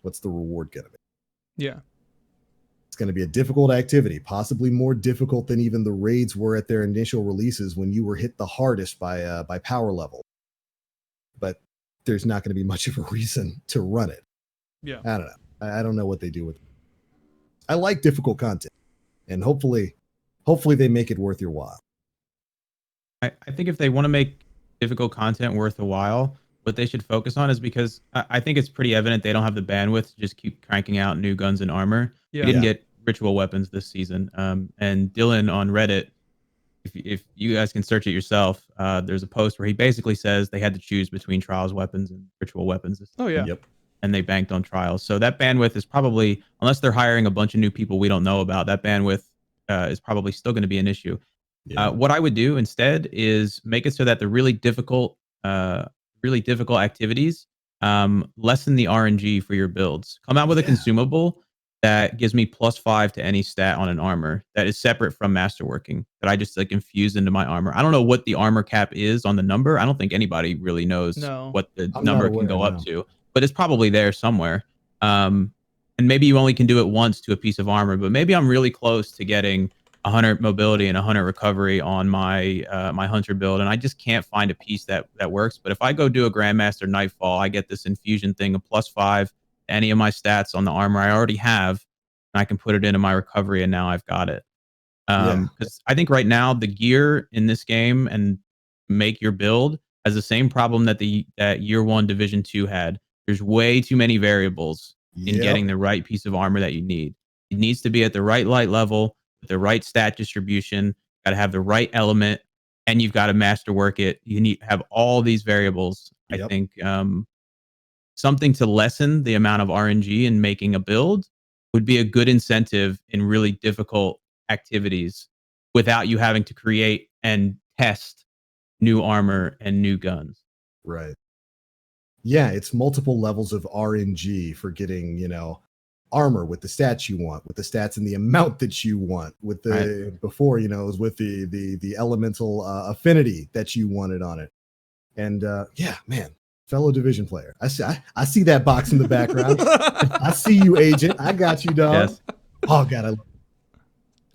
the reward gonna be? Yeah. It's going to be a difficult activity, possibly more difficult than even the raids were at their initial releases when you were hit the hardest by power level. But there's not going to be much of a reason to run it. Yeah. I don't know. I don't know what they do with it. I like difficult content, and hopefully they make it worth your while. I think if they want to make difficult content worth a while, what they should focus on is because I think it's pretty evident they don't have the bandwidth to just keep cranking out new guns and armor. Yeah. We didn't get ritual weapons this season. And Dylan on Reddit, if you guys can search it yourself, there's a post where he basically says they had to choose between trials weapons and ritual weapons. Oh yeah. Yep. And they banked on trials. So that bandwidth is probably, unless they're hiring a bunch of new people we don't know about, that bandwidth is probably still going to be an issue. Yeah. What I would do instead is make it so that the really difficult activities lessen the RNG for your builds. Come out with a consumable that gives me +5 to any stat on an armor that is separate from masterworking that I just like infuse into my armor. I don't know what the armor cap is on the number. I don't think anybody really knows what the number can go up to, but it's probably there somewhere. And maybe you only can do it once to a piece of armor, but maybe I'm really close to getting 100 mobility and 100 recovery on my my hunter build, and I just can't find a piece that works. But if I go do a Grandmaster Nightfall, I get this infusion thing of +5 to any of my stats on the armor I already have, and I can put it into my recovery, and now I've got it. Because I think right now the gear in this game and make your build has the same problem that that year 1 Division 2 had. There's way too many variables in getting the right piece of armor that you need. It needs to be at the right light level, with the right stat distribution, got to have the right element, and you've got to masterwork it. You need to have all these variables. I think something to lessen the amount of RNG in making a build would be a good incentive in really difficult activities without you having to create and test new armor and new guns. Right. Yeah, it's multiple levels of RNG for getting, armor with the stats you want, with the stats and the amount that you want, with the before, you know, it was with the elemental affinity that you wanted on it. And yeah, man, fellow division player. I see that box in the background. I see you, agent. I got you, dog. Yes. Oh god,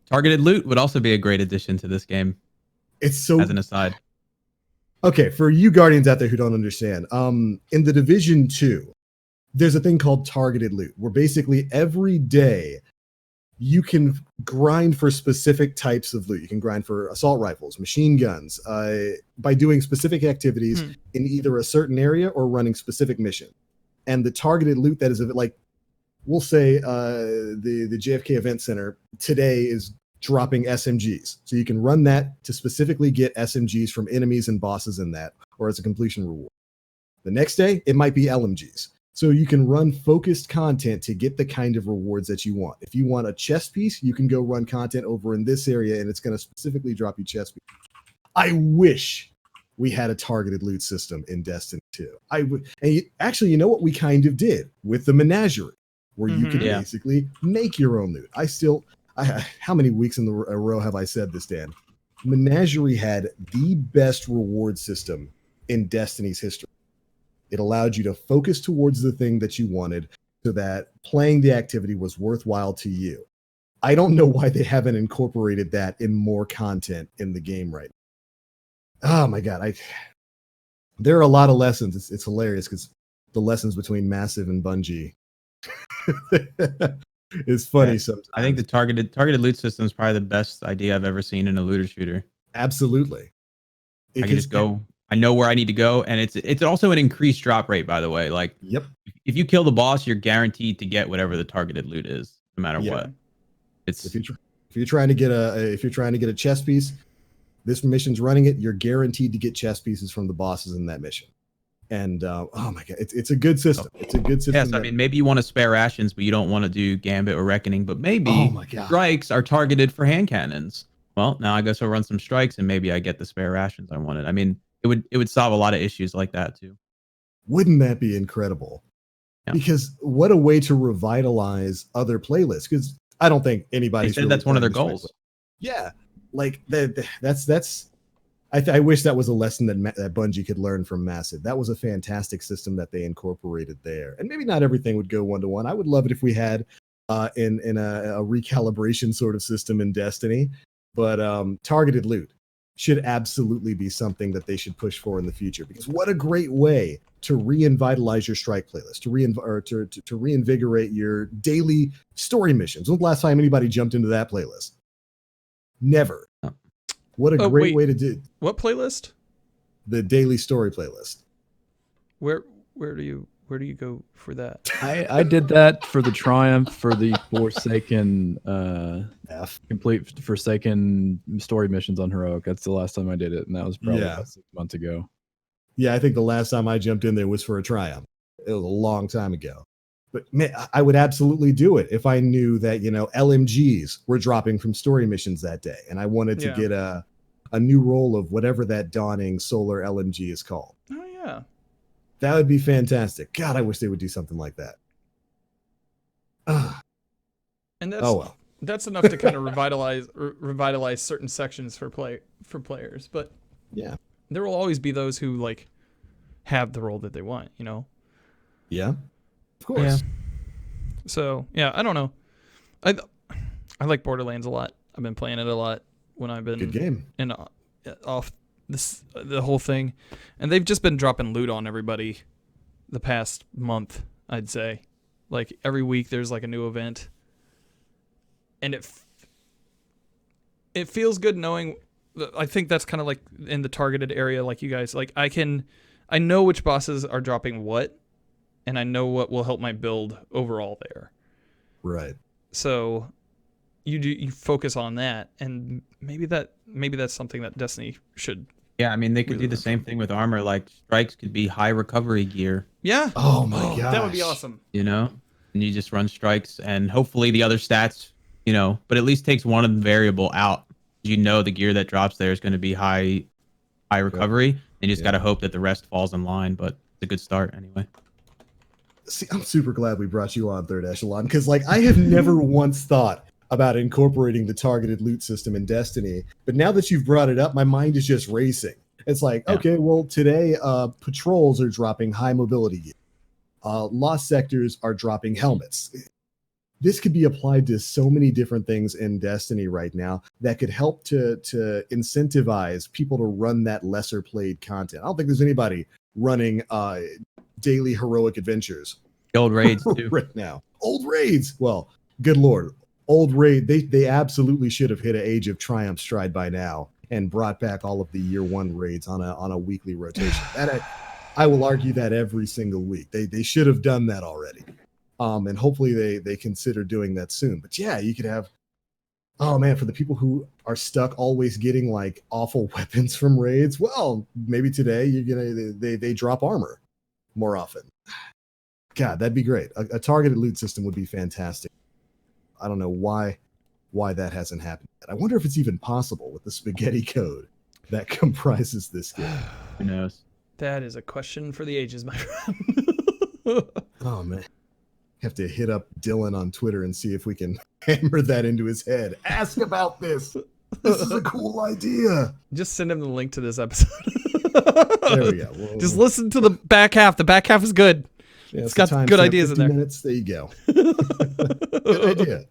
Targeted loot would also be a great addition to this game. it's so As an aside. okay for you Guardians out there who don't understand. In the Division 2, there's a thing called targeted loot, where basically every day you can grind for specific types of loot. You can grind for assault rifles, machine guns, by doing specific activities in either a certain area or running specific mission. And the targeted loot that is like, we'll say the JFK Event Center today is dropping SMGs. So you can run that to specifically get SMGs from enemies and bosses in that, or as a completion reward. The next day, it might be LMGs. So you can run focused content to get the kind of rewards that you want. If you want a chest piece, you can go run content over in this area, and it's going to specifically drop you chest piece. I wish we had a targeted loot system in Destiny 2. I would, and actually, you know what we kind of did with the Menagerie, where you can basically make your own loot. How many weeks in a row have I said this, Dan? Menagerie had the best reward system in Destiny's history. It allowed you to focus towards the thing that you wanted so that playing the activity was worthwhile to you. I don't know why they haven't incorporated that in more content in the game right now. Oh my God. There are a lot of lessons. It's hilarious because the lessons between Massive and Bungie is funny sometimes. I think the targeted loot system is probably the best idea I've ever seen in a looter shooter. Absolutely. I can just go. I know where I need to go, and it's also an increased drop rate, by the way. Like, if you kill the boss, you're guaranteed to get whatever the targeted loot is, no matter what. It's if you're trying to get a chest piece, this mission's running it. You're guaranteed to get chest pieces from the bosses in that mission. And oh my God, it's a good system. It's a good system. Yes, I mean, maybe you want to spare rations, but you don't want to do Gambit or Reckoning. But maybe strikes are targeted for hand cannons. Well, now I guess I'll run some strikes, and maybe I get the spare rations I wanted. I mean, it would solve a lot of issues like that too. Wouldn't that be incredible? Yeah. Because what a way to revitalize other playlists. Because I don't think anybody's said that's one of their goals. Yeah, like that's. I wish that was a lesson that Bungie could learn from Massive. That was a fantastic system that they incorporated there. And maybe not everything would go 1-to-1. I would love it if we had in a recalibration sort of system in Destiny. But targeted loot should absolutely be something that they should push for in the future, because what a great way to revitalize your strike playlist, to reinvigorate your daily story missions. When's the last time anybody jumped into that playlist? Never. What a great way to do. What playlist? The daily story playlist. Where do you go for that? I did that for the Triumph, for the Forsaken complete Forsaken story missions on Heroic. That's the last time I did it, and that was probably about 6 months ago. Yeah, I think the last time I jumped in there was for a Triumph. It was a long time ago. But man, I would absolutely do it if I knew that, you know, LMGs were dropping from story missions that day, and I wanted to get a new role of whatever that dawning solar LMG is called. Oh yeah. That would be fantastic. God, I wish they would do something like that. And that's enough to kind of revitalize certain sections for players. But yeah, there will always be those who like have the role that they want, you know? Yeah, of course. Yeah. So yeah, I don't know. I like Borderlands a lot. I've been playing it a lot when I've been good game and off the whole thing, and they've just been dropping loot on everybody the past month, I'd say. Like every week there's like a new event, and it feels good knowing. I think that's kind of like in the targeted area, like you guys. Like I know which bosses are dropping what, and I know what will help my build overall there. Right. So you focus on that, and maybe that's something that Destiny should. Yeah, I mean, they could do the same thing with armor. Like strikes could be high recovery gear. Yeah. Oh my god, that would be awesome. You know, and you just run strikes, and hopefully the other stats, you know, but at least takes one of the variable out. You know, the gear that drops there is going to be high recovery, and you just got to hope that the rest falls in line. But it's a good start anyway. See, I'm super glad we brought you on Third Echelon because, like, I have never once thought about incorporating the targeted loot system in Destiny, but now that you've brought it up, my mind is just racing. It's like, Yeah. okay, well, today patrols are dropping high mobility gear. Lost sectors are dropping helmets. This could be applied to so many different things in Destiny right now that could help to incentivize people to run that lesser played content. I don't think there's anybody running daily heroic adventures The old raids too. right now. Old raids. Well, good Lord. Old raid. They absolutely should have hit an Age of Triumph stride by now and brought back all of the year one raids on a weekly rotation. That I will argue that every single week. They should have done that already. And hopefully they consider doing that soon. But yeah, you could have, oh man, for the people who are stuck always getting like awful weapons from raids, well, maybe today they drop armor more often. God, that'd be great. A targeted loot system would be fantastic. I don't know why that hasn't happened yet. I wonder if it's even possible with the spaghetti code that comprises this game. Who knows? That is a question for the ages, my friend. Oh man. Have to hit up Dylan on Twitter and see if we can hammer that into his head. Ask about this. This is a cool idea. Just send him the link to this episode. There we go. Just listen to the back half. The back half is good. Yeah, It's got good ideas in there. Minutes. There you go. Good idea.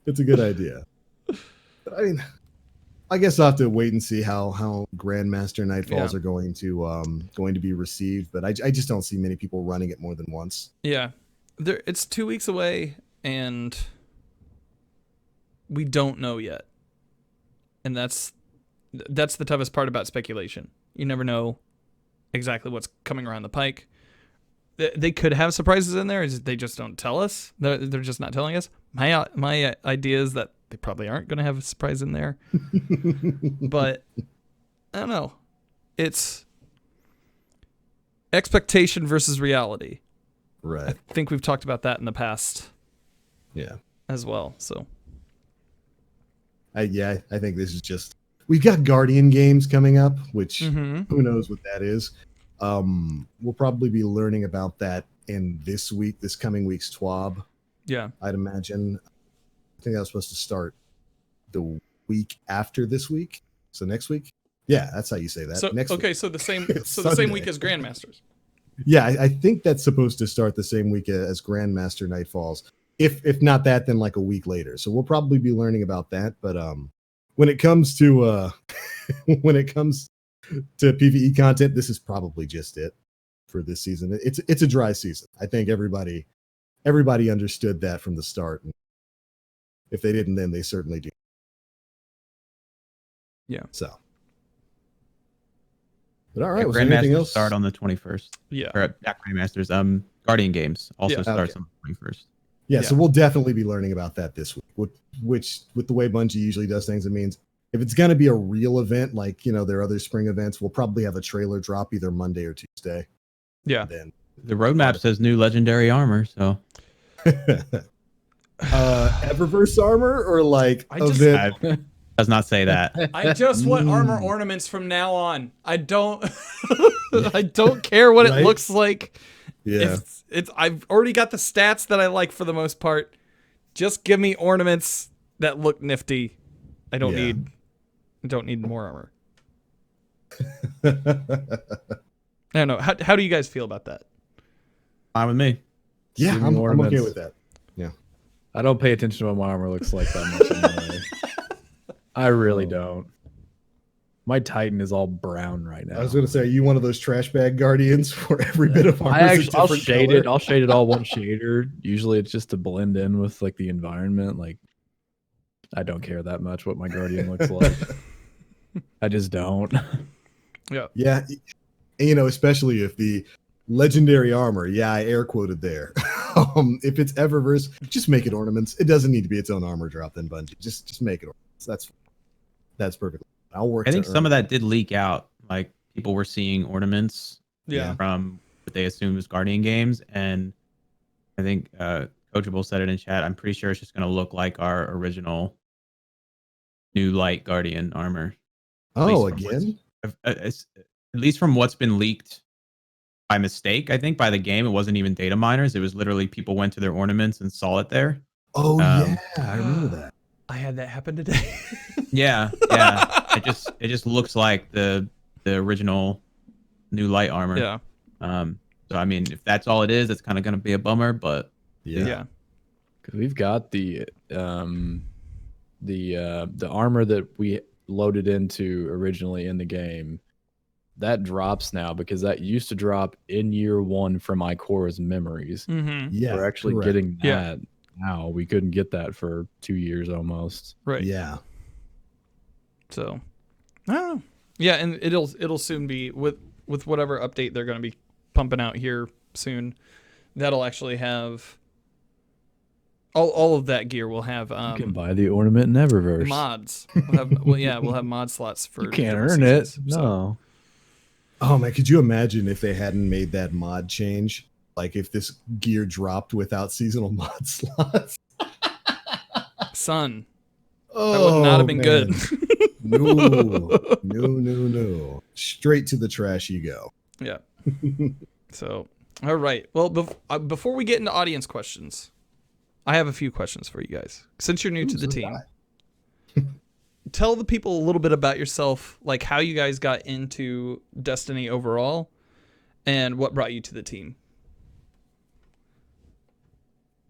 It's a good idea. But I mean, I guess I'll have to wait and see how Grandmaster Nightfalls are going to be received. But I just don't see many people running it more than once. Yeah. It's 2 weeks away, and we don't know yet. And that's the toughest part about speculation. You never know exactly what's coming around the pike. They could have surprises in there. They just don't tell us. They're just not telling us. My idea is that they probably aren't going to have a surprise in there. But I don't know. It's expectation versus reality. Right. I think we've talked about that in the past. Yeah. As well. So. I think this is just, we've got Guardian games coming up, which Mm-hmm. who knows what that is. We'll probably be learning about that in this coming week's TWAB. Yeah. I'd imagine. I think that was supposed to start the week after this week. So next week. Yeah, that's how you say that. So next week. okay, so the same the Sunday. same week as Grandmasters. Yeah, I think that's supposed to start the same week as Grandmaster Nightfalls. If not that, then like a week later. So we'll probably be learning about that. But when it comes to PvE content, this is probably just it for this season. It's a dry season. I think everybody understood that from the start. And if they didn't, then they certainly do. Yeah. So. But all right, was there Grandmasters anything else? start on the 21st. Yeah. Or not Grandmasters. Guardian Games also Yeah. starts Okay. on the 21st. Yeah, Yeah. so we'll definitely be learning about that this week. Which with the way Bungie usually does things, it means if it's going to be a real event, like their other spring events, we'll probably have a trailer drop either Monday or Tuesday. Yeah. Then The roadmap says new legendary armor, so Eververse armor or like I just- event. does not say that. I just want armor ornaments from now on. I don't I don't care what Right? it looks like. Yeah. It's I've already got the stats that I like for the most part. Just give me ornaments that look nifty. I don't Yeah. need more armor. I don't know. How do you guys feel about that? Fine with me. Yeah, Give me I'm okay ornaments. with that. I don't pay attention to what my armor looks like that much anyway. I really don't. My Titan is all brown right now. I was going to say, are you one of those trash bag guardians where every bit of armor is a I'll different shade color? it. I'll shade it all one shader. Usually it's just to blend in with like the environment. Like I don't care that much what my Guardian looks like. I just don't. Yeah, especially if the legendary armor, I air quoted there. If it's Eververse, just make it ornaments. It doesn't need to be its own armor drop then, Bungie. Just make it ornaments. That's perfect. I'll work. I think some of that did leak out. Like people were seeing ornaments Yeah. from what they assumed was Guardian games, and I think Coachable said it in chat. I'm pretty sure it's just going to look like our original new light Guardian armor. Oh, At least from again? at least from what's been leaked by mistake, I think, by the game. It wasn't even data miners. It was literally people went to their ornaments and saw it there. Oh yeah, I remember that. I had that happen today. Yeah. It just looks like the original new light armor. Yeah. So I mean, if that's all it is, it's kind of going to be a bummer, but Yeah. Because we've got the armor that we loaded into originally in the game. That drops now because that used to drop in year 1 from Ikora's memories. Mm-hmm. Yeah, We're actually correct. getting that now. We couldn't get that for 2 years almost. Right. Yeah. So, I don't know. Yeah, and it'll soon be with whatever update they're going to be pumping out here soon. That'll actually have all of that gear will have You can buy the ornament in Eververse. mods. We'll have mod slots for You can't different earn it. seasons, so. No. Oh man, could you imagine if they hadn't made that mod change? Like if this gear dropped without seasonal mod slots. Son, Oh, that would not have been man. good. No. Straight to the trash you go. Yeah. So, all right. Well, before we get into audience questions, I have a few questions for you guys. Since you're new to the team, tell the people a little bit about yourself, like how you guys got into Destiny overall, and what brought you to the team.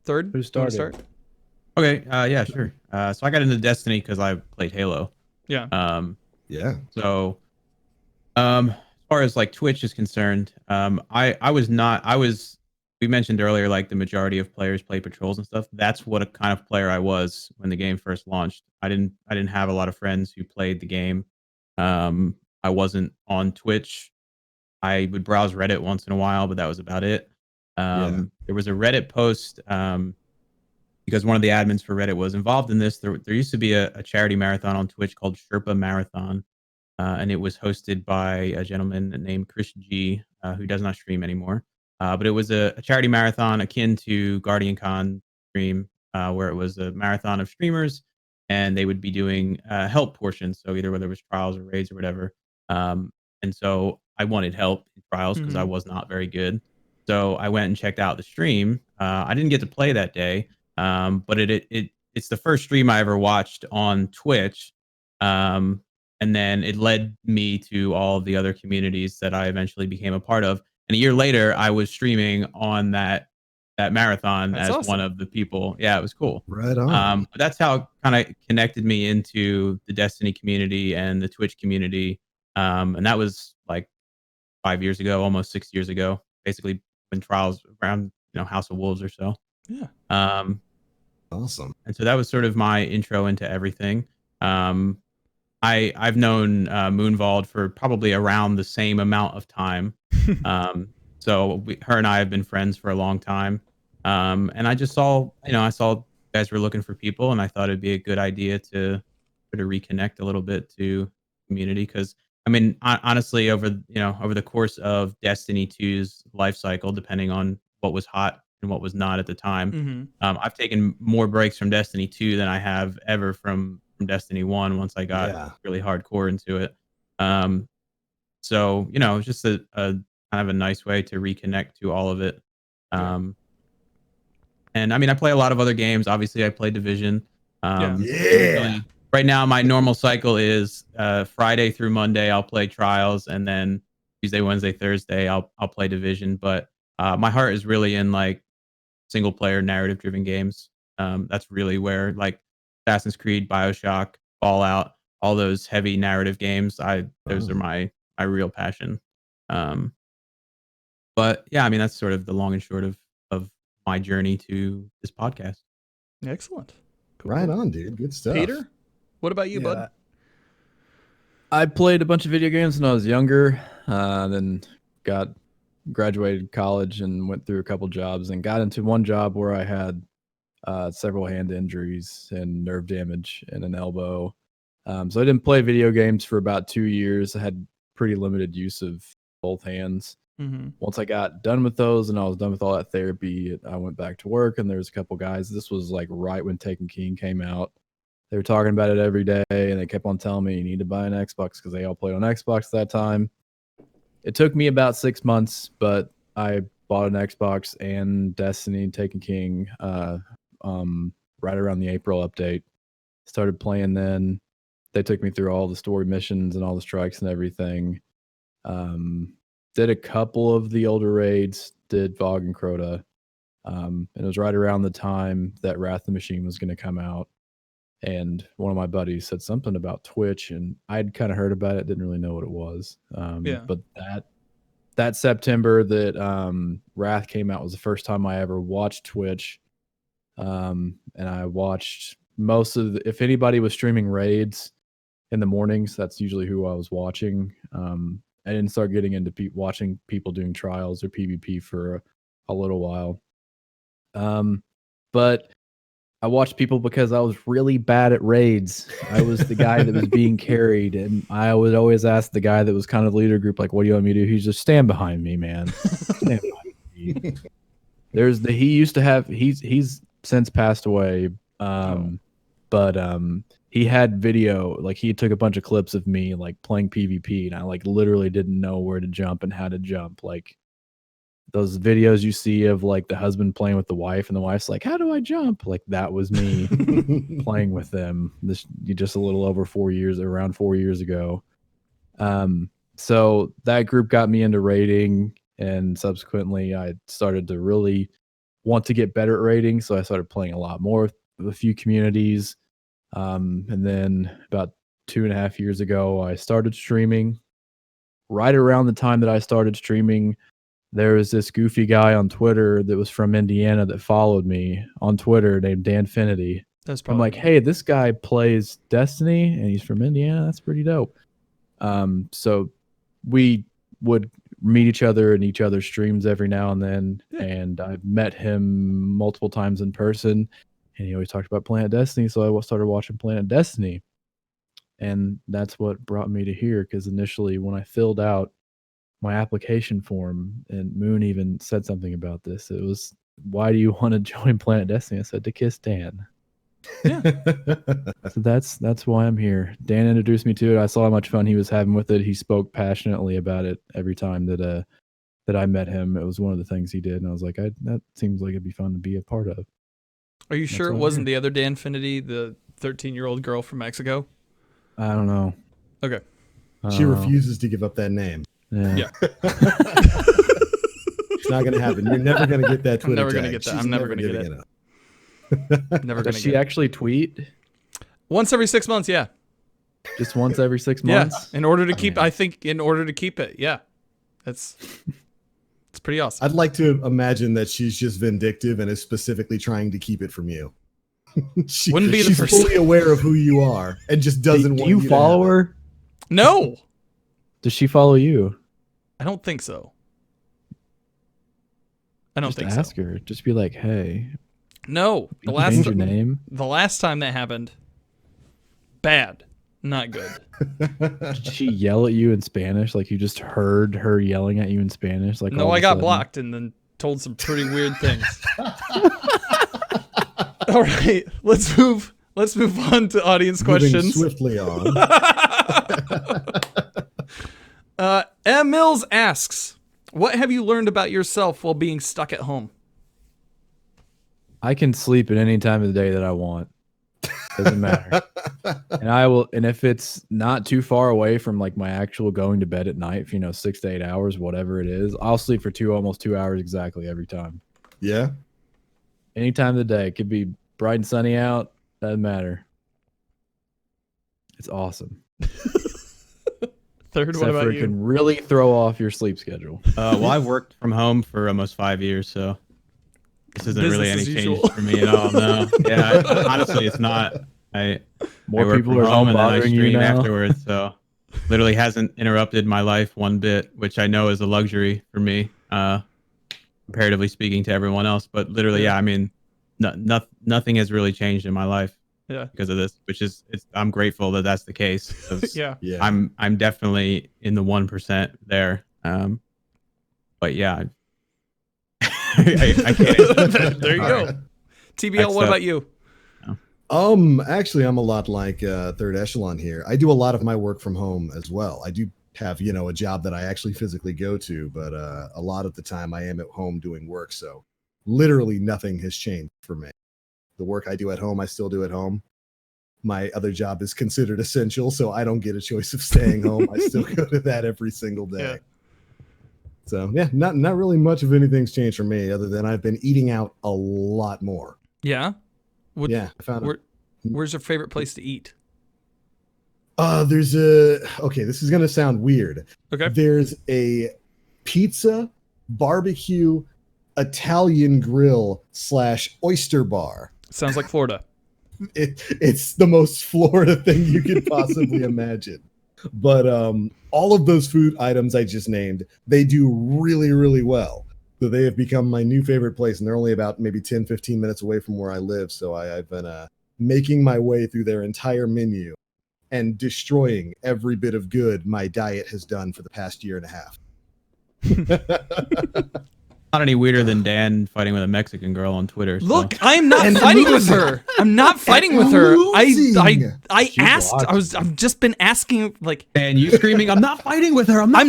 Third, Who started? Start? okay. Yeah, sure. So I got into Destiny because I played Halo. Yeah. Yeah. So, as far as like Twitch is concerned, we mentioned earlier, like the majority of players play patrols and stuff. That's what a kind of player I was when the game first launched. I didn't have a lot of friends who played the game. I wasn't on Twitch. I would browse Reddit once in a while, but that was about it. There was a Reddit post, because one of the admins for Reddit was involved in this. There used to be a charity marathon on Twitch called Sherpa Marathon, and it was hosted by a gentleman named Chris G, who does not stream anymore. But it was a charity marathon akin to Guardian Con stream, where it was a marathon of streamers, and they would be doing help portions. So either whether it was trials or raids or whatever. And so I wanted help in trials because I was not very good. So I went and checked out the stream. I didn't get to play that day, but it's the first stream I ever watched on Twitch. And then it led me to all of the other communities that I eventually became a part of. And a year later, I was streaming on that marathon. That's as awesome. One of the people. Yeah, it was cool. Right on. But that's how it kind of connected me into the Destiny community and the Twitch community. And that was like 5 years ago, almost 6 years ago, basically when trials around, House of Wolves or so. Yeah. Awesome. And so that was sort of my intro into everything. I've known Moonvald for probably around the same amount of time. So her and I have been friends for a long time. And I just saw, I saw you guys were looking for people, and I thought it'd be a good idea to sort of reconnect a little bit to community. Because I mean, honestly, over the course of Destiny 2's life cycle, depending on what was hot and what was not at the time, I've taken more breaks from Destiny 2 than I have ever from Destiny 1 once I got really hardcore into it. So, it's just a kind of a nice way to reconnect to all of it. And I mean, I play a lot of other games. Obviously, I play Division. Right now, my normal cycle is Friday through Monday, I'll play Trials, and then Tuesday, Wednesday, Thursday, I'll play Division. But my heart is really in like single player narrative driven games. That's really where like Assassin's Creed, BioShock, Fallout, all those heavy narrative games. Those are my real passion. But yeah, I mean, that's sort of the long and short of my journey to this podcast. Excellent. Cool. Right on, dude. Good stuff. Peter, what about you, bud? I played a bunch of video games when I was younger, then graduated college and went through a couple jobs and got into one job where I had several hand injuries and nerve damage and an elbow. So I didn't play video games for about 2 years. I had pretty limited use of both hands. Once I got done with those and I was done with all that therapy, I went back to work, and there was a couple guys. This was like right when Taken King came out. They were talking about it every day, and they kept on telling me you need to buy an Xbox because they all played on Xbox at that time. it took me about 6 months, but I bought an Xbox and Destiny Taken King right around the April update. Started playing then. They took me through all the story missions and all the strikes and everything. Did a couple of the older raids, did Vogue and Crota. And it was right around the time that Wrath of the Machine was going to come out. And one of my buddies said something about Twitch, and I'd kind of heard about it, didn't really know what it was. But that September that Wrath came out was the first time I ever watched Twitch. And I watched most of if anybody was streaming raids in the mornings, that's usually who I was watching. I didn't start getting into watching people doing trials or PvP for a little while. But I watched people because I was really bad at raids. I was the guy that was being carried, and I would always ask the guy that was kind of leader group, like, what do you want me to do? He's just stand behind me, man. Stand behind me. He used to have, he's since passed away. But he had video, like he took a bunch of clips of me like playing PvP, and I like literally didn't know where to jump and how to jump. Like those videos you see of like the husband playing with the wife, and the wife's like, how do I jump? Like that was me playing with them. This just a little over 4 years, around 4 years ago. So that group got me into raiding, and subsequently I started to really want to get better at raiding. So I started playing a lot more with a few communities. And then about 2.5 years ago, I started streaming. Right around the time that I started streaming, there was this goofy guy on Twitter that was from Indiana that followed me on Twitter named Danfinity. I'm like, hey, this guy plays Destiny and he's from Indiana. That's pretty dope. So we would meet each other in each other's streams every now and then. Yeah. And I've met him multiple times in person, and he always talked about Planet Destiny. So I started watching Planet Destiny, and that's what brought me to here. Because initially when I filled out my application form, and Moon even said something about this, it was, why do you want to join Planet Destiny? I said, to kiss Dan. Yeah. So that's why I'm here. Dan introduced me to it. I saw how much fun he was having with it. He spoke passionately about it every time that I met him. It was one of the things he did, and I was like, that seems like it'd be fun to be a part of. Are you sure it wasn't the other Danfinity, the 13-year-old girl from Mexico? I don't know. Okay. She refuses to give up that name. Yeah. It's not going to happen. You're never going to get that Twitter I'm never going to get that. I'm never going to get it. Never Does she actually tweet? Once every 6 months, yeah. Just once every 6 months? Yeah. In order to keep, I think, in order to keep it, yeah. It's pretty awesome. I'd like to imagine that she's just vindictive and is specifically trying to keep it from you. Wouldn't be the she's first. fully aware of who you are and just doesn't want you to follow her? No. Does she follow you? I don't think so. I don't think ask her. Just be like, hey. No. Change your name? The last time that happened, bad. Not good. Did she yell at you in Spanish? Like you just heard her yelling at you in Spanish? Like no, I got blocked and then told some pretty weird things. All right, let's move on to audience questions. Swiftly on. M. Mills asks, what have you learned about yourself while being stuck at home? I can sleep at any time of the day that I want. Doesn't matter. And I will, and if it's not too far away from like my actual going to bed at night, 6 to 8 hours, whatever it is, I'll sleep for almost 2 hours exactly every time. Yeah. Any time of the day. It could be bright and sunny out. Doesn't matter. It's awesome. Third, Except what about for you? It can really throw off your sleep schedule. Well, I've worked from home for almost 5 years, so this isn't really any change for me at all. No, yeah, honestly, it's not. More work people from are home and then I bothering you stream now. afterwards, so literally hasn't interrupted my life one bit, which I know is a luxury for me, comparatively speaking to everyone else. But literally, yeah, I mean, nothing has really changed in my life. Yeah. Because of this, which is, I'm grateful that that's the case. Yeah. I'm definitely in the 1% there. But yeah, I can't. There you go. Right. TBL, what about you? Actually, I'm a lot like Third Echelon here. I do a lot of my work from home as well. I do have, you know, a job that I actually physically go to, but a lot of the time I am at home doing work. So literally nothing has changed for me. The work I do at home, I still do at home. My other job is considered essential, so I don't get a choice of staying home. I still go to that every single day. Yeah. So yeah, not really much of anything's changed for me, other than I've been eating out a lot more. Yeah. Yeah, I found where's your favorite place to eat? This is gonna sound weird. Okay. There's a pizza, barbecue, Italian grill / oyster bar. Sounds like Florida. It's the most Florida thing you could possibly imagine. But all of those food items I just named, they do really, really well. So they have become my new favorite place, and they're only about maybe 10, 15 minutes away from where I live. So I've been making my way through their entire menu and destroying every bit of good my diet has done for the past year and a half. Not any weirder than Dan fighting with a Mexican girl on Twitter. So. Look, I'm not fighting with her. I'm not fighting with her. I asked. I've just been asking, like. And you screaming, "I'm not fighting with her. I'm not."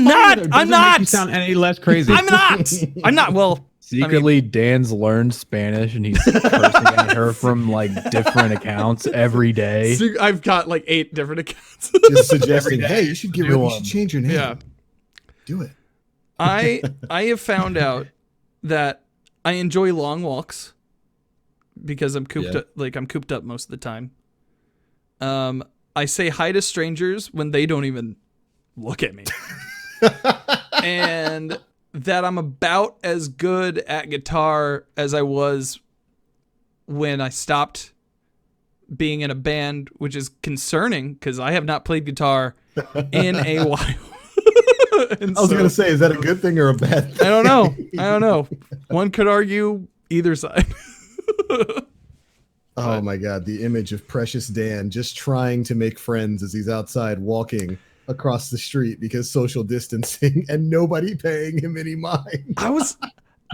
I'm not. Make you sound any less crazy. I'm not. Well, secretly, Dan's learned Spanish and he's cursing at her from like different accounts every day. I've got like 8 different accounts. Just suggesting, hey, you should you should change your name. Yeah, do it. I have found out that I enjoy long walks because I'm cooped up, I'm cooped up most of the time. I say hi to strangers when they don't even look at me. And that I'm about as good at guitar as I was when I stopped being in a band, which is concerning because I have not played guitar in a while. I was going to say, is that a good thing or a bad thing? I don't know. One could argue either side. Oh my God. The image of Precious Dan just trying to make friends as he's outside walking across the street because social distancing and nobody paying him any mind.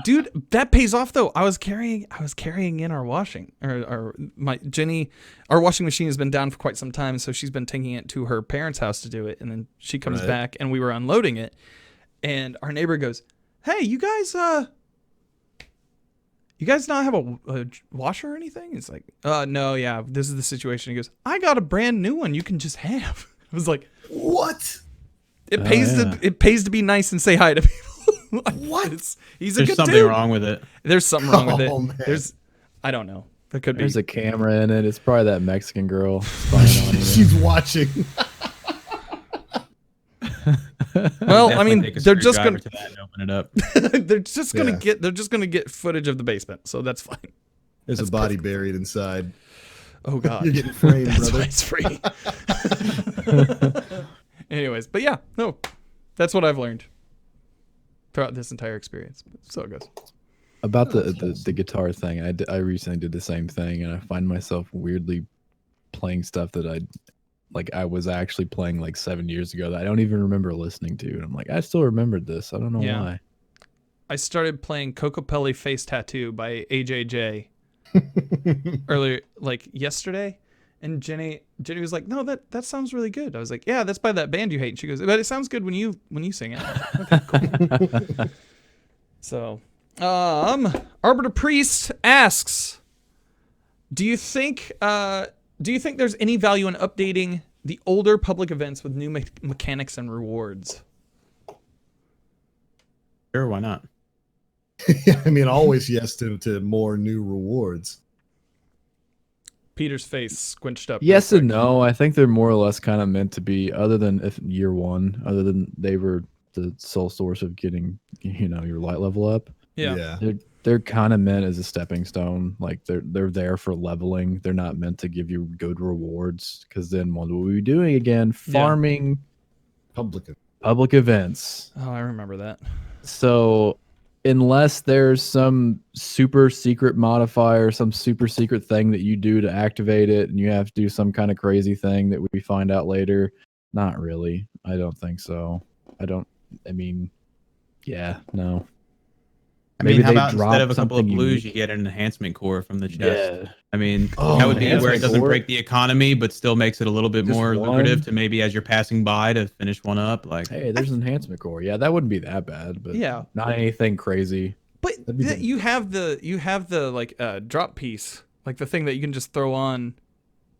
Dude, that pays off though. I was carrying in our washing our washing machine has been down for quite some time. So she's been taking it to her parents' house to do it. And then she comes back and we were unloading it. And our neighbor goes, "Hey, you guys not have a washer or anything?" It's like, no, yeah, this is the situation. He goes, "I got a brand new one you can just have." I was like, what? It pays to be nice and say hi to people. What? He's a good dude. There's something wrong with it. There's something wrong with it. Man. I don't know. There could be. There's a camera in it. It's probably that Mexican girl spying on you. She's watching. Well, I mean, they're just gonna open it up. they're just gonna get footage of the basement, so that's fine. There's a body buried inside. Oh God, you're getting framed, that's brother. why it's free. Anyways, but yeah, no, that's what I've learned throughout this entire experience. So it goes. About the guitar thing, I recently did the same thing, and I find myself weirdly playing stuff that I was actually playing like 7 years ago that I don't even remember listening to. And I'm like, I still remembered this. I don't know why. I started playing Cocopelli Face Tattoo by AJJ earlier, like yesterday. And Jenny was like, "No, that sounds really good." I was like, "Yeah, that's by that band you hate." And she goes, "But it sounds good when you sing it." Okay, cool. So, Arbiter Priest asks, do you think there's any value in updating the older public events with new mechanics and rewards? Sure, why not? I mean, always yes to more new rewards. Peter's face squinched up. Yes and no. I think they're more or less kind of meant to be, other than if year one, other than they were the sole source of getting, your light level up. Yeah. They're kind of meant as a stepping stone. Like they're there for leveling. They're not meant to give you good rewards, because then what will we be doing again? Farming public events. Oh, I remember that. So unless there's some super secret modifier, some super secret thing that you do to activate it, and you have to do some kind of crazy thing that we find out later, not really. I don't think so. No. I Maybe mean, how they about instead drop of a couple of something blues, unique. you get an enhancement core from the chest? Yeah. I mean, Oh, that would be where it enhancement doesn't core? break the economy, but still makes it a little bit Just more lucrative one? to maybe as you're passing by to finish one up. Like, Hey, there's an enhancement core. Yeah, that wouldn't be that bad, but Yeah. not anything crazy. But That'd be you have the like drop piece, like the thing that you can just throw on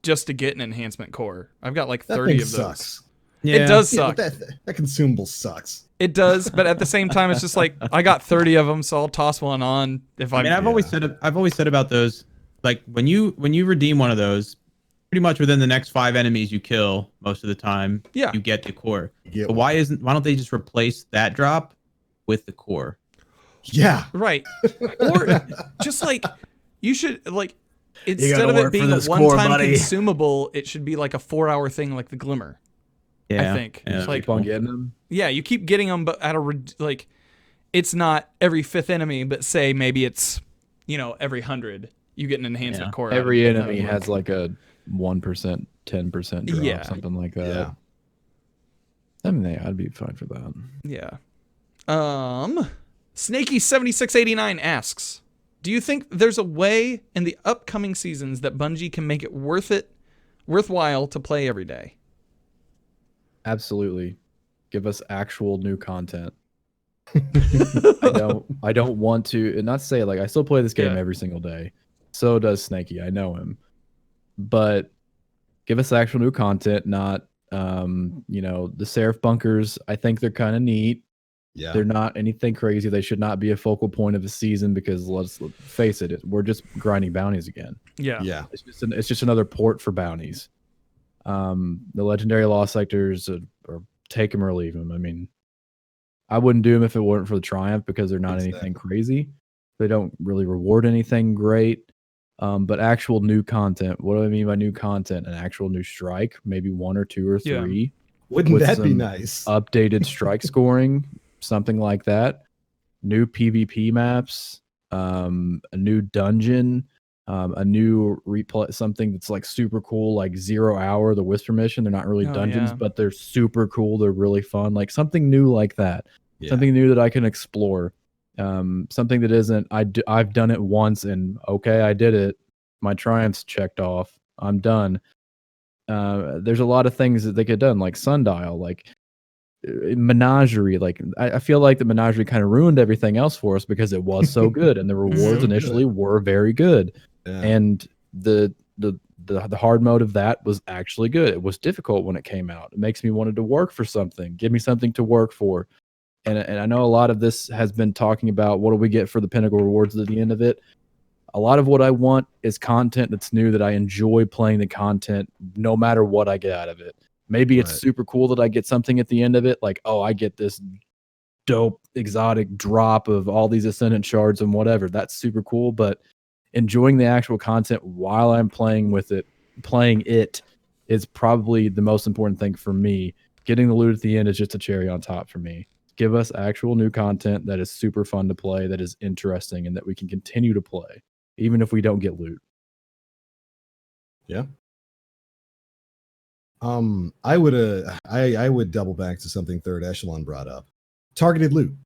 just to get an enhancement core. I've got like That 30 thing of those. sucks. It does Yeah, suck. but that consumable sucks. It does, but at the same time, it's just like I got 30 of them, so I'll toss one on if I mean, I've always said about those, like when you redeem one of those, pretty much within the next 5 enemies you kill, most of the time, Yeah. you get the core. You get But one. why don't they just replace that drop with the core? Yeah. right, or just like you should like instead gotta of it work for being a this core, one-time buddy. consumable, it should be like a 4-hour thing, like the glimmer. Yeah, I think yeah, it's like Keep on getting them. yeah, you keep getting them, but at a like it's not every 5th enemy, but say maybe it's every 100 you get an enhancement core. Every out of enemy it. has like a 1%, 10% drop, Yeah. something like that. Yeah. I mean, I'd be fine for that. Yeah. Snakey7689 asks, do you think there's a way in the upcoming seasons that Bungie can make it worthwhile to play every day? Absolutely. Give us actual new content. I don't want to, and not say like I still play this game Yeah. every single day. So does Snakey. I know him. But give us actual new content, not the Seraph bunkers. I think they're kind of neat. Yeah. They're not anything crazy. They should not be a focal point of the season because let's face it, we're just grinding bounties again. Yeah. Yeah. It's just another port for bounties. The legendary lost sectors or take them or leave them. I mean, I wouldn't do them if it weren't for the triumph because they're not anything crazy. They don't really reward anything great. But actual new content. What do I mean by new content? An actual new strike, maybe 1 or 2 or 3. Yeah. Wouldn't with that be some nice? Updated strike scoring, something like that. New PvP maps, a new dungeon, a new replay, something that's like super cool, like 0 Hour, the Whisper mission. They're not really dungeons, yeah. but they're super cool. They're really fun. Like something new like that. Yeah. Something new that I can explore. Something that isn't, I've done it once and okay, I did it. My triumphs checked off. I'm done. There's a lot of things that they could have done, like Sundial, like Menagerie. Like I feel like the Menagerie kind of ruined everything else for us because it was so good and the rewards So initially were very good. Yeah. And the hard mode of that was actually good. It was difficult when it came out. It makes me wanted to work for something. Give me something to work for. And I know a lot of this has been talking about what do we get for the pinnacle rewards at the end of it. A lot of what I want is content that's new, that I enjoy playing the content no matter what I get out of it. Maybe it's super cool that I get something at the end of it, like, oh, I get this dope exotic drop of all these Ascendant shards and whatever. That's super cool, but enjoying the actual content while I'm playing it is probably the most important thing for me. Getting the loot at the end is just a cherry on top for me. Give us actual new content that is super fun to play, that is interesting, and that we can continue to play, even if we don't get loot. Yeah. I would double back to something Third Echelon brought up. Targeted loot.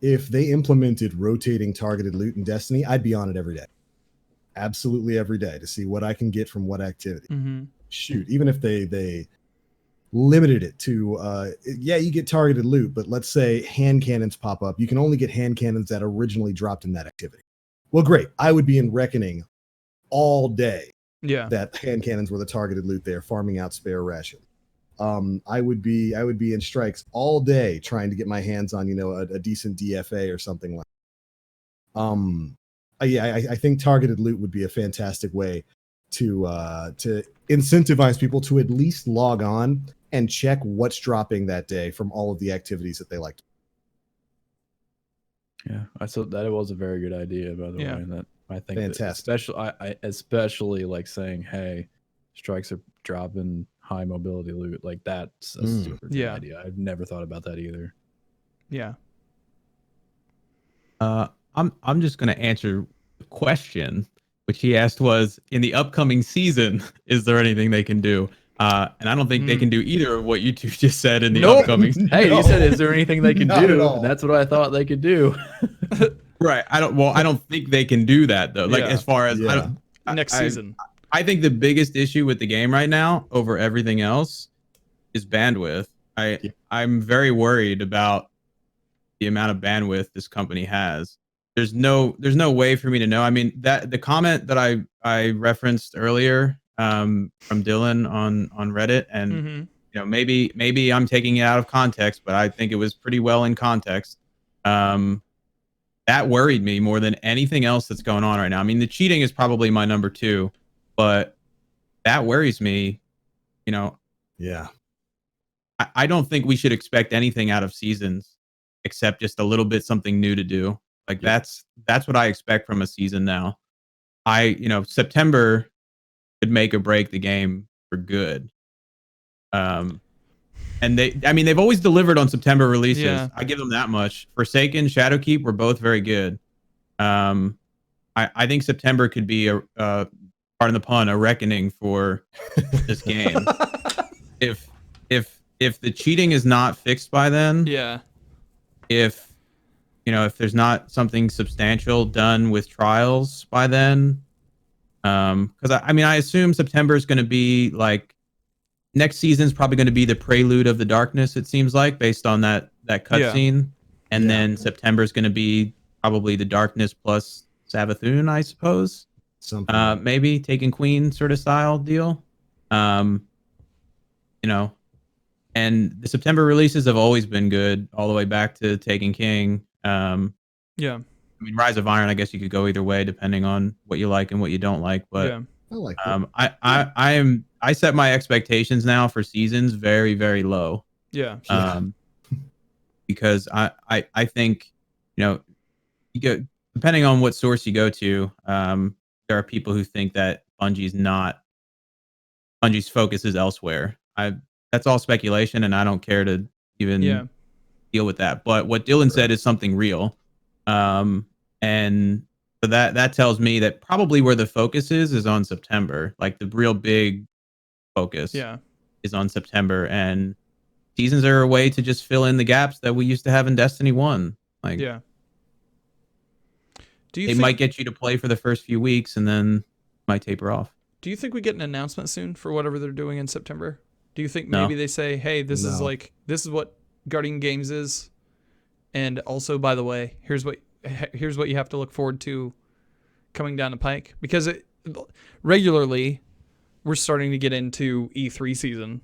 If they implemented rotating targeted loot in Destiny, I'd be on it every day. Absolutely every day to see what I can get from what activity. Mm-hmm. Shoot, even if they limited it to you get targeted loot, but let's say hand cannons pop up. You can only get hand cannons that originally dropped in that activity. Well, great. I would be in Reckoning all day. Yeah. That hand cannons were the targeted loot there, farming out spare ration. I would be in strikes all day trying to get my hands on, a decent DFA or something like that. I think targeted loot would be a fantastic way to incentivize people to at least log on and check what's dropping that day from all of the activities that they like. Yeah, I thought that it was a very good idea, by the way. And that I think fantastic. I especially like saying, hey, strikes are dropping high mobility loot. Like that's a super good idea. I've never thought about that either. Yeah. I'm just gonna answer the question, which he asked was, in the upcoming season, is there anything they can do? And I don't think they can do either of what you two just said in the upcoming season. Hey, you said, is there anything they can do? And that's what I thought they could do. Right. I don't think they can do that though. Like Yeah. as far as Next season. I think the biggest issue with the game right now over everything else is bandwidth. I'm very worried about the amount of bandwidth this company has. There's no way for me to know. I mean, that the comment that I referenced earlier from Dylan on Reddit, and you know, maybe I'm taking it out of context, but I think it was pretty well in context. That worried me more than anything else that's going on right now. I mean, the cheating is probably my number 2, but that worries me. You know, Yeah. I don't think we should expect anything out of seasons except just a little bit something new to do. Like that's what I expect from a season now. September could make or break the game for good. And they've always delivered on September releases. Yeah. I give them that much. Forsaken, Shadowkeep were both very good. I think September could be pardon the pun, a reckoning for this game. If the cheating is not fixed by then, if there's not something substantial done with trials by then, because I assume September is going to be like next season's probably going to be the prelude of the darkness. It seems like based on that cutscene, and then September is going to be probably the darkness plus Savathun, I suppose. Something. Maybe Taken Queen sort of style deal. And the September releases have always been good, all the way back to Taken King. Rise of Iron, I guess you could go either way depending on what you like and what you don't like. But I like it. I set my expectations now for seasons very, very low. Because I think, you go depending on what source you go to, there are people who think that Bungie's focus is elsewhere. That's all speculation, and I don't care to even deal with that. But what Dylan said is something real, and so that tells me that probably where the focus is on September. Like the real big focus is on September, and seasons are a way to just fill in the gaps that we used to have in Destiny 1. Like, they might get you to play for the first few weeks and then might taper off. Do you think we get an announcement soon for whatever they're doing in September? Do you think maybe they say, hey, this is what Guardian Games is, and also, by the way, here's what you have to look forward to coming down the pike? Because regularly we're starting to get into E3 season.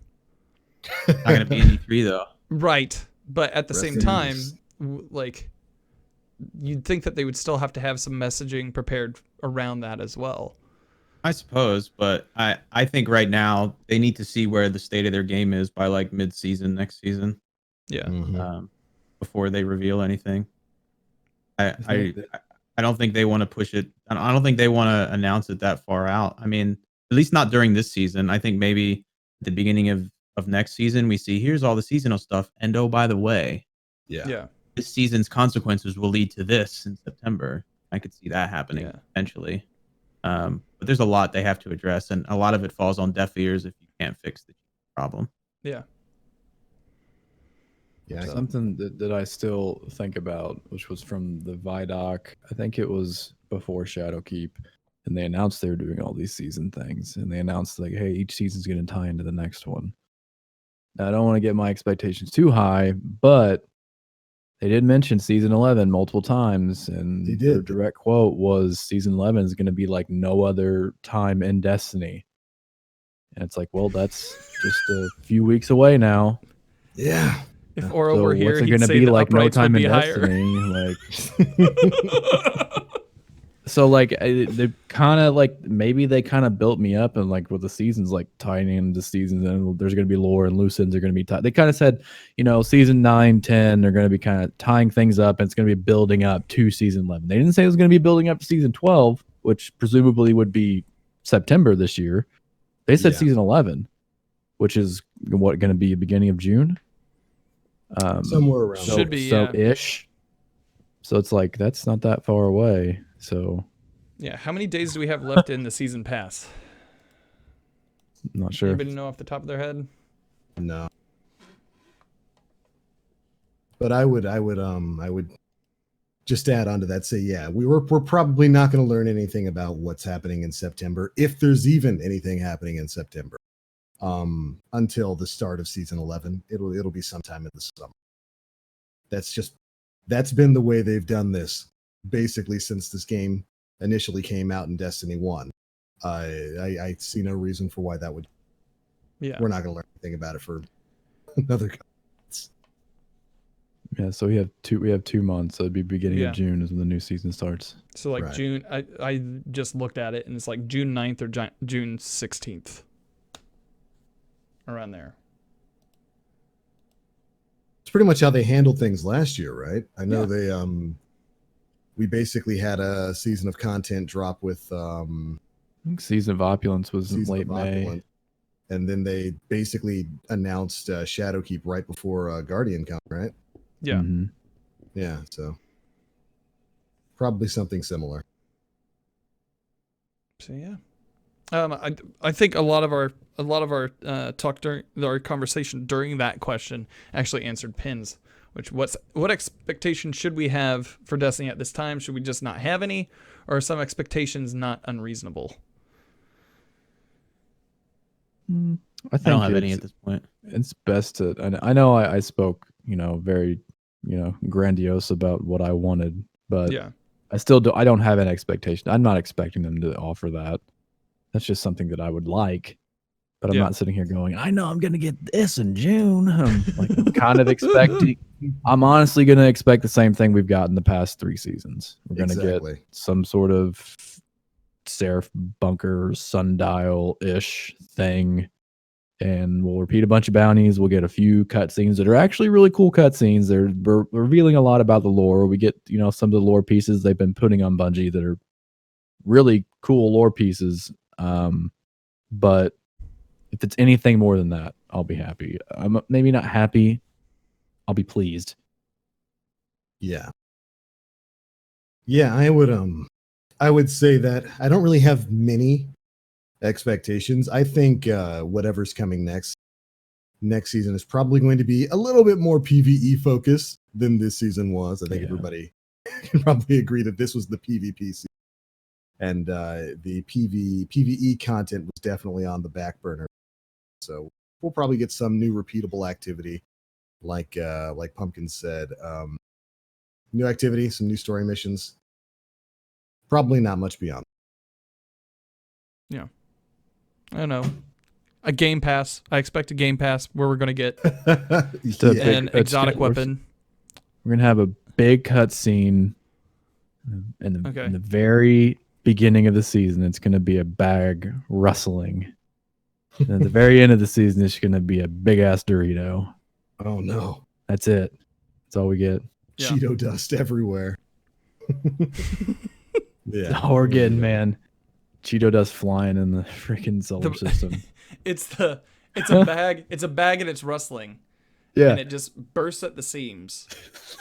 Not going to be in E3 though. Right. But at the same time, like, you'd think that they would still have to have some messaging prepared around that as well. I suppose, but I think right now they need to see where the state of their game is by like mid-season next season. Before they reveal anything. I don't think they want to push it. I don't think they want to announce it that far out. I mean, at least not during this season. I think maybe at the beginning of next season we see here's all the seasonal stuff, and oh, by the way, this season's consequences will lead to this in September. I could see that happening eventually. But there's a lot they have to address, and a lot of it falls on deaf ears if you can't fix the problem. Something that I still think about, which was from the Vidoc, I think it was before Shadowkeep, and they announced they were doing all these season things, and they announced like, hey, each season's going to tie into the next one. Now, I don't want to get my expectations too high, but they did mention season 11 multiple times, and their direct quote was season 11 is going to be like no other time in Destiny. And it's like, well, that's just a few weeks away now. Yeah. If Oro were here, what's it he'd going to say be the like no uprights time would in be higher. Destiny? Like, so like they kind of like maybe they kind of built me up, and like with the seasons like tying into seasons, and there's going to be lore and loose ends are going to be tied. They kind of said, season 9, 10, they're going to be kind of tying things up, and it's going to be building up to season 11. They didn't say it was going to be building up to season 12, which presumably would be September this year. They said season 11, which is what going to be beginning of June. Somewhere around should be ish. So it's like that's not that far away. So how many days do we have left in the season pass? Not sure. Anybody know off the top of their head? just to add on to that, say, yeah, we're probably not going to learn anything about what's happening in September, if there's even anything happening in September, until the start of season 11. It'll be sometime in the summer. That's been the way they've done this basically since this game initially came out in Destiny 1. I see no reason for why that would. Yeah, we're not going to learn anything about it for another couple months. Yeah, so we have 2 months. So it'd be beginning of June is when the new season starts. so like Right. June. I just looked at it and it's like June 9th or June 16th, around there. It's pretty much how they handled things last year, right? I know Yeah. we basically had a season of content drop with I think Season of Opulence was Season late of May. Opulence, and then they basically announced Shadowkeep right before Guardian come, right? Yeah. Mhm. Yeah, so probably something similar. So yeah, I think a lot of our talk during our conversation during that question actually answered Pins. What expectations should we have for Destiny at this time? Should we just not have any, or are some expectations not unreasonable? I I think don't have any at this point. it's best to. I know I spoke, very, grandiose about what I wanted, but Yeah, I still do. I don't have an expectation. I'm not expecting them to offer that. That's just something that I would like, but I'm Yeah. not sitting here going, I know I'm going to get this in June. I'm kind of expecting. I'm honestly going to expect the same thing we've got in the past 3 seasons. We're going to Exactly. get some sort of Seraph bunker sundial-ish thing, and we'll repeat a bunch of bounties. We'll get a few cutscenes that are actually really cool cutscenes. They're revealing a lot about the lore. We get, some of the lore pieces they've been putting on Bungie that are really cool lore pieces. But if it's anything more than that, I'll be happy. I'm maybe not happy. I'll be pleased. Yeah. Yeah, I would say that I don't really have many expectations. I think whatever's coming next season is probably going to be a little bit more PvE focused than this season was. I think everybody can probably agree that this was the PvP season. And the PvE content was definitely on the back burner. So we'll probably get some new repeatable activity, like Pumpkins said. New activity, some new story missions. Probably not much beyond. yeah. I don't know. A Game Pass. I expect a Game Pass where we're gonna get an exotic weapon. We're gonna have a big cutscene in the very beginning of the season. It's gonna be a bag rustling. And at the very end of the season, it's gonna be a big ass Dorito. Oh no! That's it. That's all we get. Yeah. Cheeto dust everywhere. That's all we're getting, man. Cheeto dust flying in the freaking solar system. It's a bag. It's a bag and it's rustling. Yeah. And it just bursts at the seams.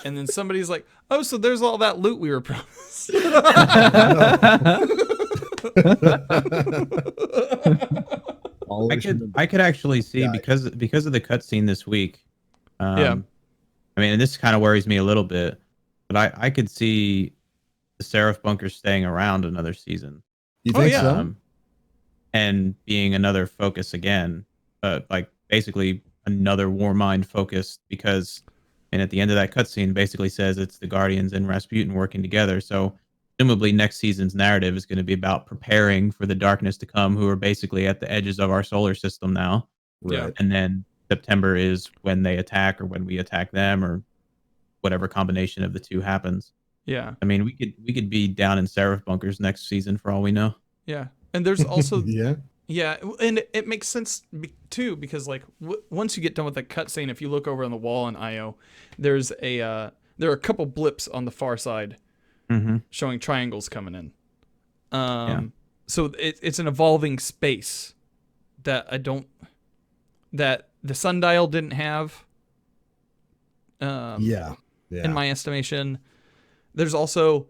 And then somebody's like, "Oh, so there's all that loot we were promised." I could actually see because of the cutscene this week. I mean, and this kind of worries me a little bit, but I could see the Seraph bunker staying around another season. You think so? And being another focus again, like basically another Warmind focus, because and at the end of that cutscene basically says it's the Guardians and Rasputin working together. So presumably next season's narrative is going to be about preparing for the darkness to come, who are basically at the edges of our solar system now. Right. And then September is when they attack, or when we attack them, or whatever combination of the two happens. Yeah. I mean, we could be down in Seraph bunkers next season for all we know. Yeah. And there's also yeah, and it makes sense too, because like once you get done with the cutscene, if you look over on the wall in IO, there are a couple blips on the far side showing triangles coming in. So it's an evolving space that that the sundial didn't have. In my estimation, there's also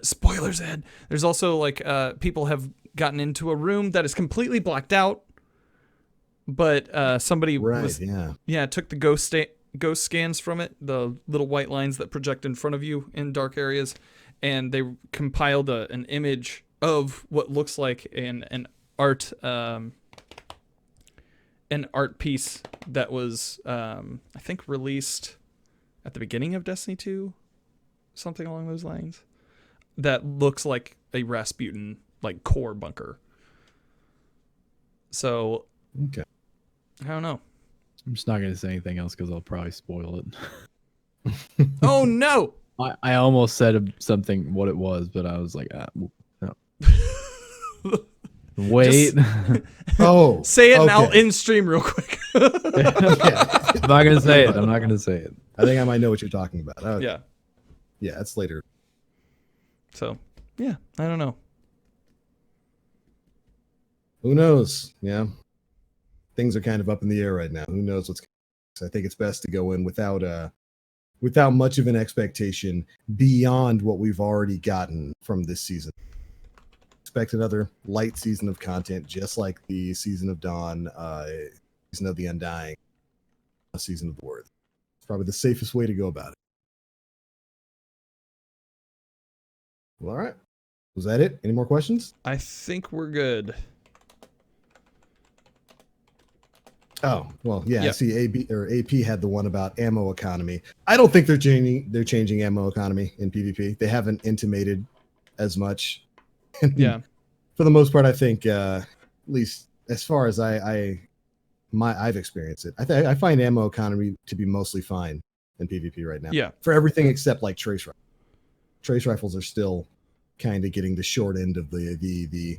spoilers, Ed. There's also like people have gotten into a room that is completely blacked out, but somebody took the ghost scans from it, the little white lines that project in front of you in dark areas, and they compiled an image of what looks like an art piece that was I think released at the beginning of Destiny 2, something along those lines, that looks like a Rasputin like core bunker. So Okay. I don't know. I'm just not going to say anything else because I'll probably spoil it. Oh no. I almost said something what it was, but I was like, no. Wait. Oh, say it and I'll okay. in stream real quick. I'm not going to say it. I'm not going to say it. I think I might know what you're talking about. Okay. Yeah. Yeah, that's later. So, yeah, I don't know. Who knows? Yeah. Things are kind of up in the air right now. Who knows what's so I think it's best to go in without much of an expectation beyond what we've already gotten from this season. Expect another light season of content, just like the Season of Dawn, Season of the Undying, Season of the Word. It's probably the safest way to go about it. Well, all right. Was that it? Any more questions? I think we're good. Oh, well, yeah. Yep. I see AP had the one about ammo economy. I don't think they're changing ammo economy in PvP. They haven't intimated as much. Yeah. For the most part, I think at least as far as I've experienced it, I find ammo economy to be mostly fine in PvP right now. Yeah. For everything except like trace rifles. Trace rifles are still kind of getting the short end of the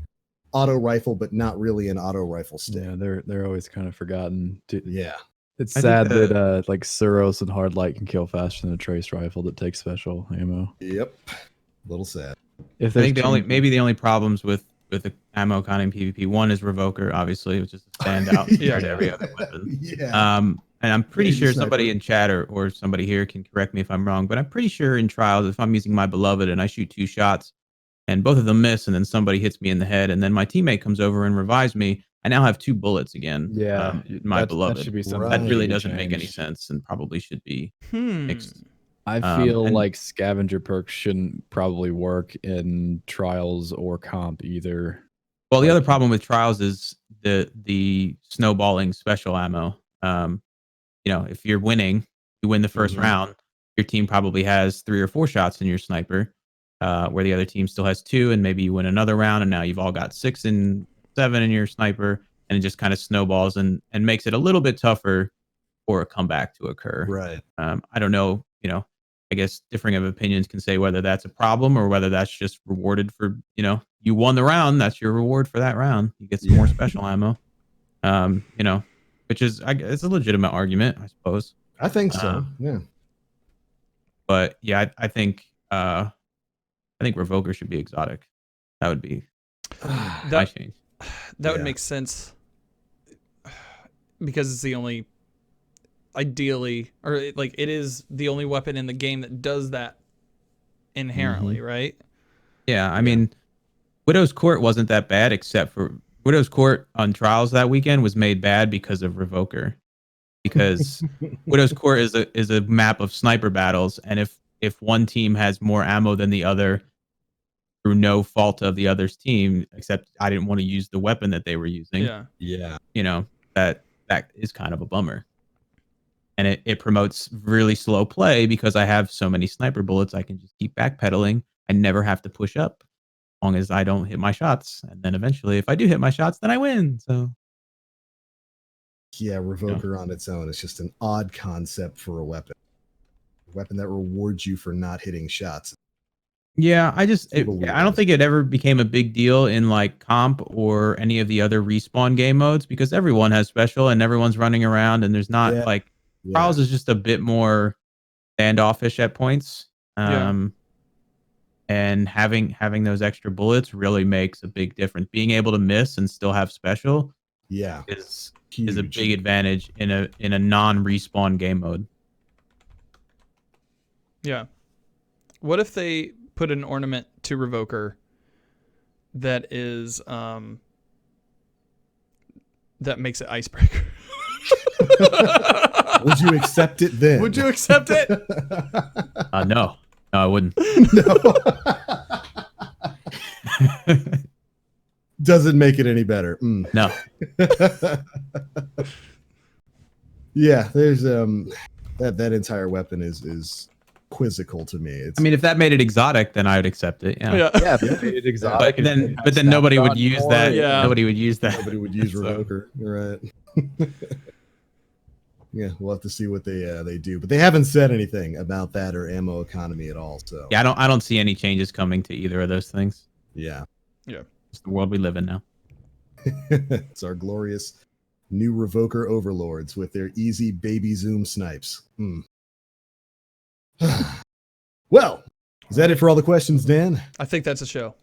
auto rifle, but not really an auto rifle stick. Yeah, they're always kind of forgotten. Yeah. It's I sad think that like Suros and Hardlight can kill faster than a trace rifle that takes special ammo. Yep. A little sad. If I think there's the only problems with the ammo economy in PvP, one is Revoker, obviously, which is a standout compared to every other weapon. Yeah. And I'm pretty Maybe sure sniper. somebody in chat or somebody here can correct me if I'm wrong, but I'm pretty sure in trials, if I'm using my beloved and I shoot 2 shots and both of them miss, and then somebody hits me in the head, and then my teammate comes over and revives me, I now have 2 bullets again. Yeah, in my beloved. That should be something Right. That really be doesn't make any changed. sense and probably should be Hmm. fixed. I feel and- like scavenger perks shouldn't probably work in trials or comp either. Well, the Like- other problem with trials is the snowballing special ammo. If you're winning, you win the 1st Mhm. round. Your team probably has 3 or 4 shots in your sniper, where the other team still has 2, and maybe you win another round, and now you've all got 6 and 7 in your sniper, and it just kind of snowballs and makes it a little bit tougher for a comeback to occur. Right. I don't know. I guess differing of opinions can say whether that's a problem or whether that's just rewarded for, you won the round. That's your reward for that round. You get some more special ammo. Which is, it's a legitimate argument, I suppose. I think so. Yeah. But yeah, I think Revoker should be exotic. That would be my change. That would Yeah. make sense because it's the only, ideally, or it is the only weapon in the game that does that inherently, right? Yeah, I mean, Widow's Court wasn't that bad, except for Widow's Court on Trials that weekend was made bad because of Revoker. Because Widow's Court is a map of sniper battles, and if one team has more ammo than the other through no fault of the other's team, except I didn't want to use the weapon that they were using. Yeah. Yeah. That is kind of a bummer. And it promotes really slow play because I have so many sniper bullets, I can just keep backpedaling. I never have to push up as long as I don't hit my shots. And then eventually, if I do hit my shots, then I win. So Yeah, Revoker on its own is just an odd concept for a weapon. A weapon that rewards you for not hitting shots. yeah, I little don't weird. think it ever became a big deal in like comp or any of the other respawn game modes because everyone has special and everyone's running around and there's not Yeah. Trials is just a bit more standoffish at points. And having those extra bullets really makes a big difference. Being able to miss and still have special Yeah. is a Huge. big advantage in a non-respawn game mode. Yeah. What if they put an ornament to Revoker that is that makes it icebreaker? Would you accept it then? Would you accept it? No, I wouldn't. No. Doesn't make it any better. No. Yeah, there's that entire weapon is quizzical to me. It's, I mean, if that made it exotic, then I would accept it. Yeah. Yeah, if it made it exotic. But then nobody would use that. Yeah. Nobody would use that. nobody would use So- Revoker. You're right. Yeah, we'll have to see what they do, but they haven't said anything about that or ammo economy at all. So Yeah, I don't see any changes coming to either of those things. yeah. It's the world we live in now. It's our glorious new Revoker overlords with their easy baby zoom snipes. Well, is that it for all the questions, Dan? I think that's a show.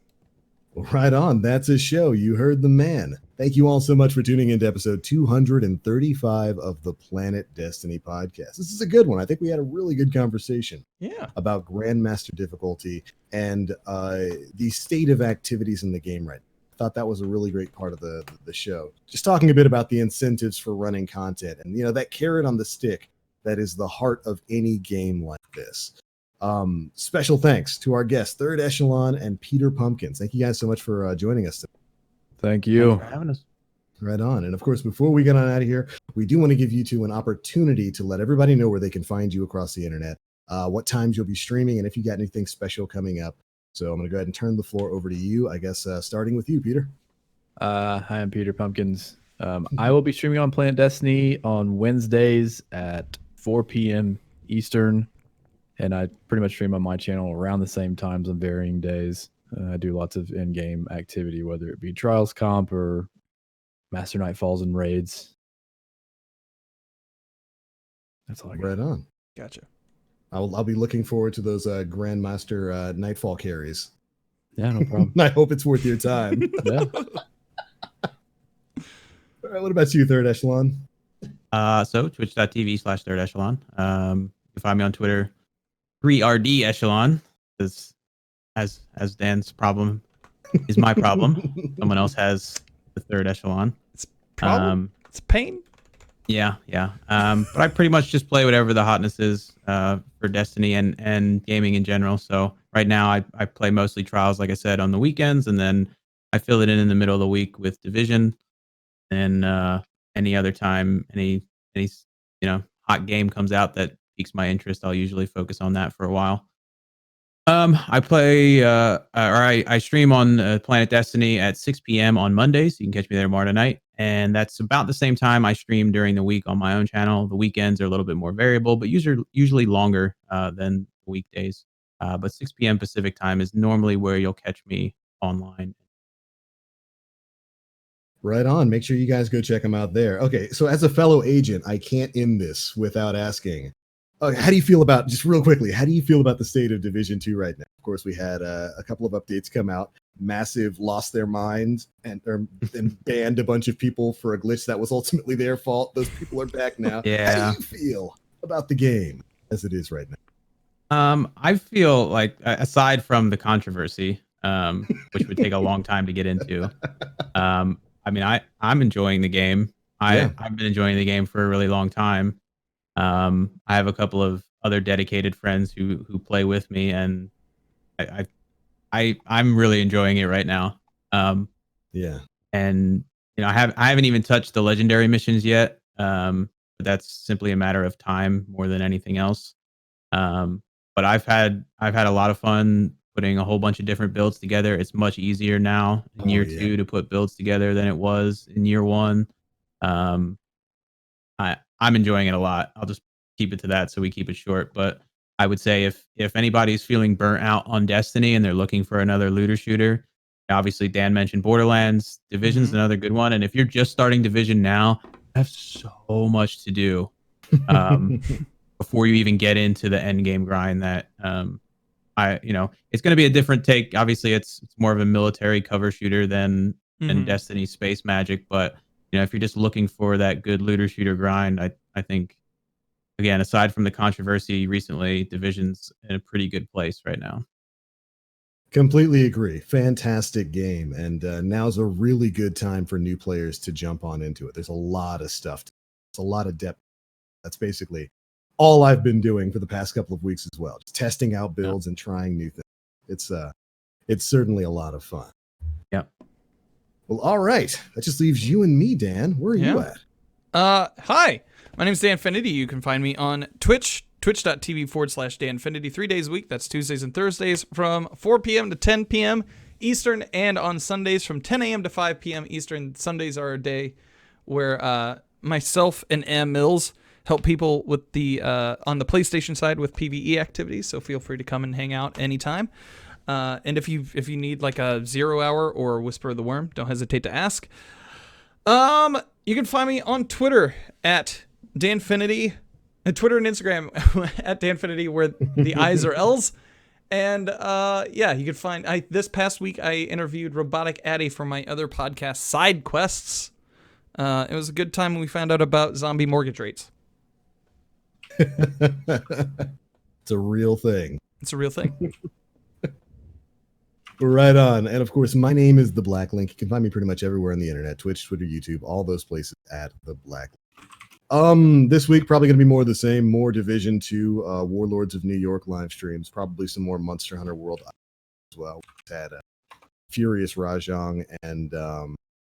Well, right on. That's a show. You heard the man. Thank you all so much for tuning into episode 235 of the Planet Destiny podcast. This is a good one. I think we had a really good conversation Yeah. about Grandmaster difficulty and the state of activities in the game right now. I thought that was a really great part of the show. Just talking a bit about the incentives for running content and, that carrot on the stick that is the heart of any game like this. Special thanks to our guests, ThirdEchelon and PeterPumpkins. Thank you guys so much for joining us today. Thank you. Thanks for having us. Right on. And of course, before we get on out of here, we do want to give you two an opportunity to let everybody know where they can find you across the internet, what times you'll be streaming, and if you got anything special coming up. So I'm going to go ahead and turn the floor over to you, I guess, starting with you, Peter. Hi, I'm PeterPumpkins. I will be streaming on Planet Destiny on Wednesdays at 4 p.m. Eastern, and I pretty much stream on my channel around the same times on varying days. I do lots of in-game activity, whether it be Trials Comp or Master Nightfalls and raids. That's all I got. Right on. Gotcha. I'll be looking forward to those Grandmaster Nightfall carries. Yeah, no problem. I hope it's worth your time. Yeah. All right, what about you, ThirdEchelon? So twitch.tv/ThirdEchelon. You can find me on Twitter, 3RDEchelon, because as Dan's problem is my problem. Someone else has the third echelon. It's problem. It's pain. Yeah. But I pretty much just play whatever the hotness is for Destiny and gaming in general. So right now I play mostly Trials, like I said, on the weekends, and then I fill it in the middle of the week with Division. And any other time, any hot game comes out that piques my interest, I'll usually focus on that for a while. I play I stream on Planet Destiny at 6 p.m. on Mondays. You can catch me there tomorrow night. And that's about the same time I stream during the week on my own channel. The weekends are a little bit more variable, but usually longer than weekdays. But 6 p.m. Pacific time is normally where you'll catch me online. Right on. Make sure you guys go check them out there. Okay, so as a fellow agent, I can't end this without asking, how do you feel about, just real quickly, how do you feel about the state of Division 2 right now? Of course, we had a couple of updates come out. Massive lost their minds and banned a bunch of people for a glitch that was ultimately their fault. Those people are back now. Yeah. How do you feel about the game as it is right now? I feel like, aside from the controversy, which would take a long time to get into, I mean, I'm enjoying the game. I've been enjoying the game for a really long time. I have a couple of other dedicated friends who play with me, and I'm really enjoying it right now. Yeah. And I haven't even touched the legendary missions yet. But that's simply a matter of time more than anything else. But I've had a lot of fun putting a whole bunch of different builds together. It's much easier now in year 2 to put builds together than it was in year 1. I'm enjoying it a lot. I'll just keep it to that so we keep it short. But I would say if anybody's feeling burnt out on Destiny and they're looking for another looter shooter, obviously Dan mentioned Borderlands. Division's another good one. And if you're just starting Division now, you have so much to do before you even get into the end game grind that it's going to be a different take. Obviously, it's more of a military cover shooter than Destiny Space Magic. But if you're just looking for that good looter shooter grind, I think, again, aside from the controversy recently, Division's in a pretty good place right now. Completely agree. Fantastic game. And now's a really good time for new players to jump on into it. There's a lot of stuff. There's a lot of depth That's basically all I've been doing for the past couple of weeks as well. Just testing out builds and trying new things. It's certainly a lot of fun. Yep. Well, all right. That just leaves you and me, Dan. Where are you at? Hi. My name is Danfinity. You can find me on Twitch, twitch.tv/Danfinity 3 days a week. That's Tuesdays and Thursdays from 4 p.m. to 10 p.m. Eastern, and on Sundays from 10 a.m. to 5 p.m. Eastern. Sundays are a day where myself and M. Mills help people with the on the PlayStation side with PvE activities, so feel free to come and hang out anytime. And if you need like a 0 hour or Whisper of the Worm, don't hesitate to ask. You can find me on Twitter at Danfinity, and Twitter and Instagram at Danfinity, where the I's are L's. And yeah, you can find this past week I interviewed Robotic Addy for my other podcast, Side Quests. It was a good time when we found out about zombie mortgage rates. It's a real thing. It's a real thing. Right on. And of course, my name is The Black Link. You can find me pretty much everywhere on the internet, Twitch, Twitter, YouTube, all those places at The Black Link. This week, probably going to be more of the same, more Division 2, Warlords of New York live streams, probably some more Monster Hunter World as well. We had Furious Rajang and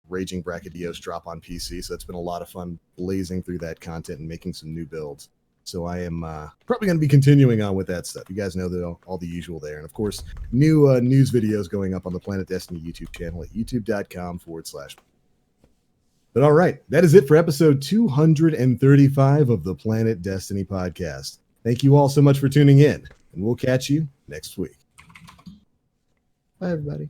Raging Brachydios drop on PC, so it's been a lot of fun blazing through that content and making some new builds. So I am probably going to be continuing on with that stuff. You guys know all the usual there. And of course, new news videos going up on the Planet Destiny YouTube channel at youtube.com/. But all right, that is it for episode 235 of the Planet Destiny podcast. Thank you all so much for tuning in, and we'll catch you next week. Bye, everybody.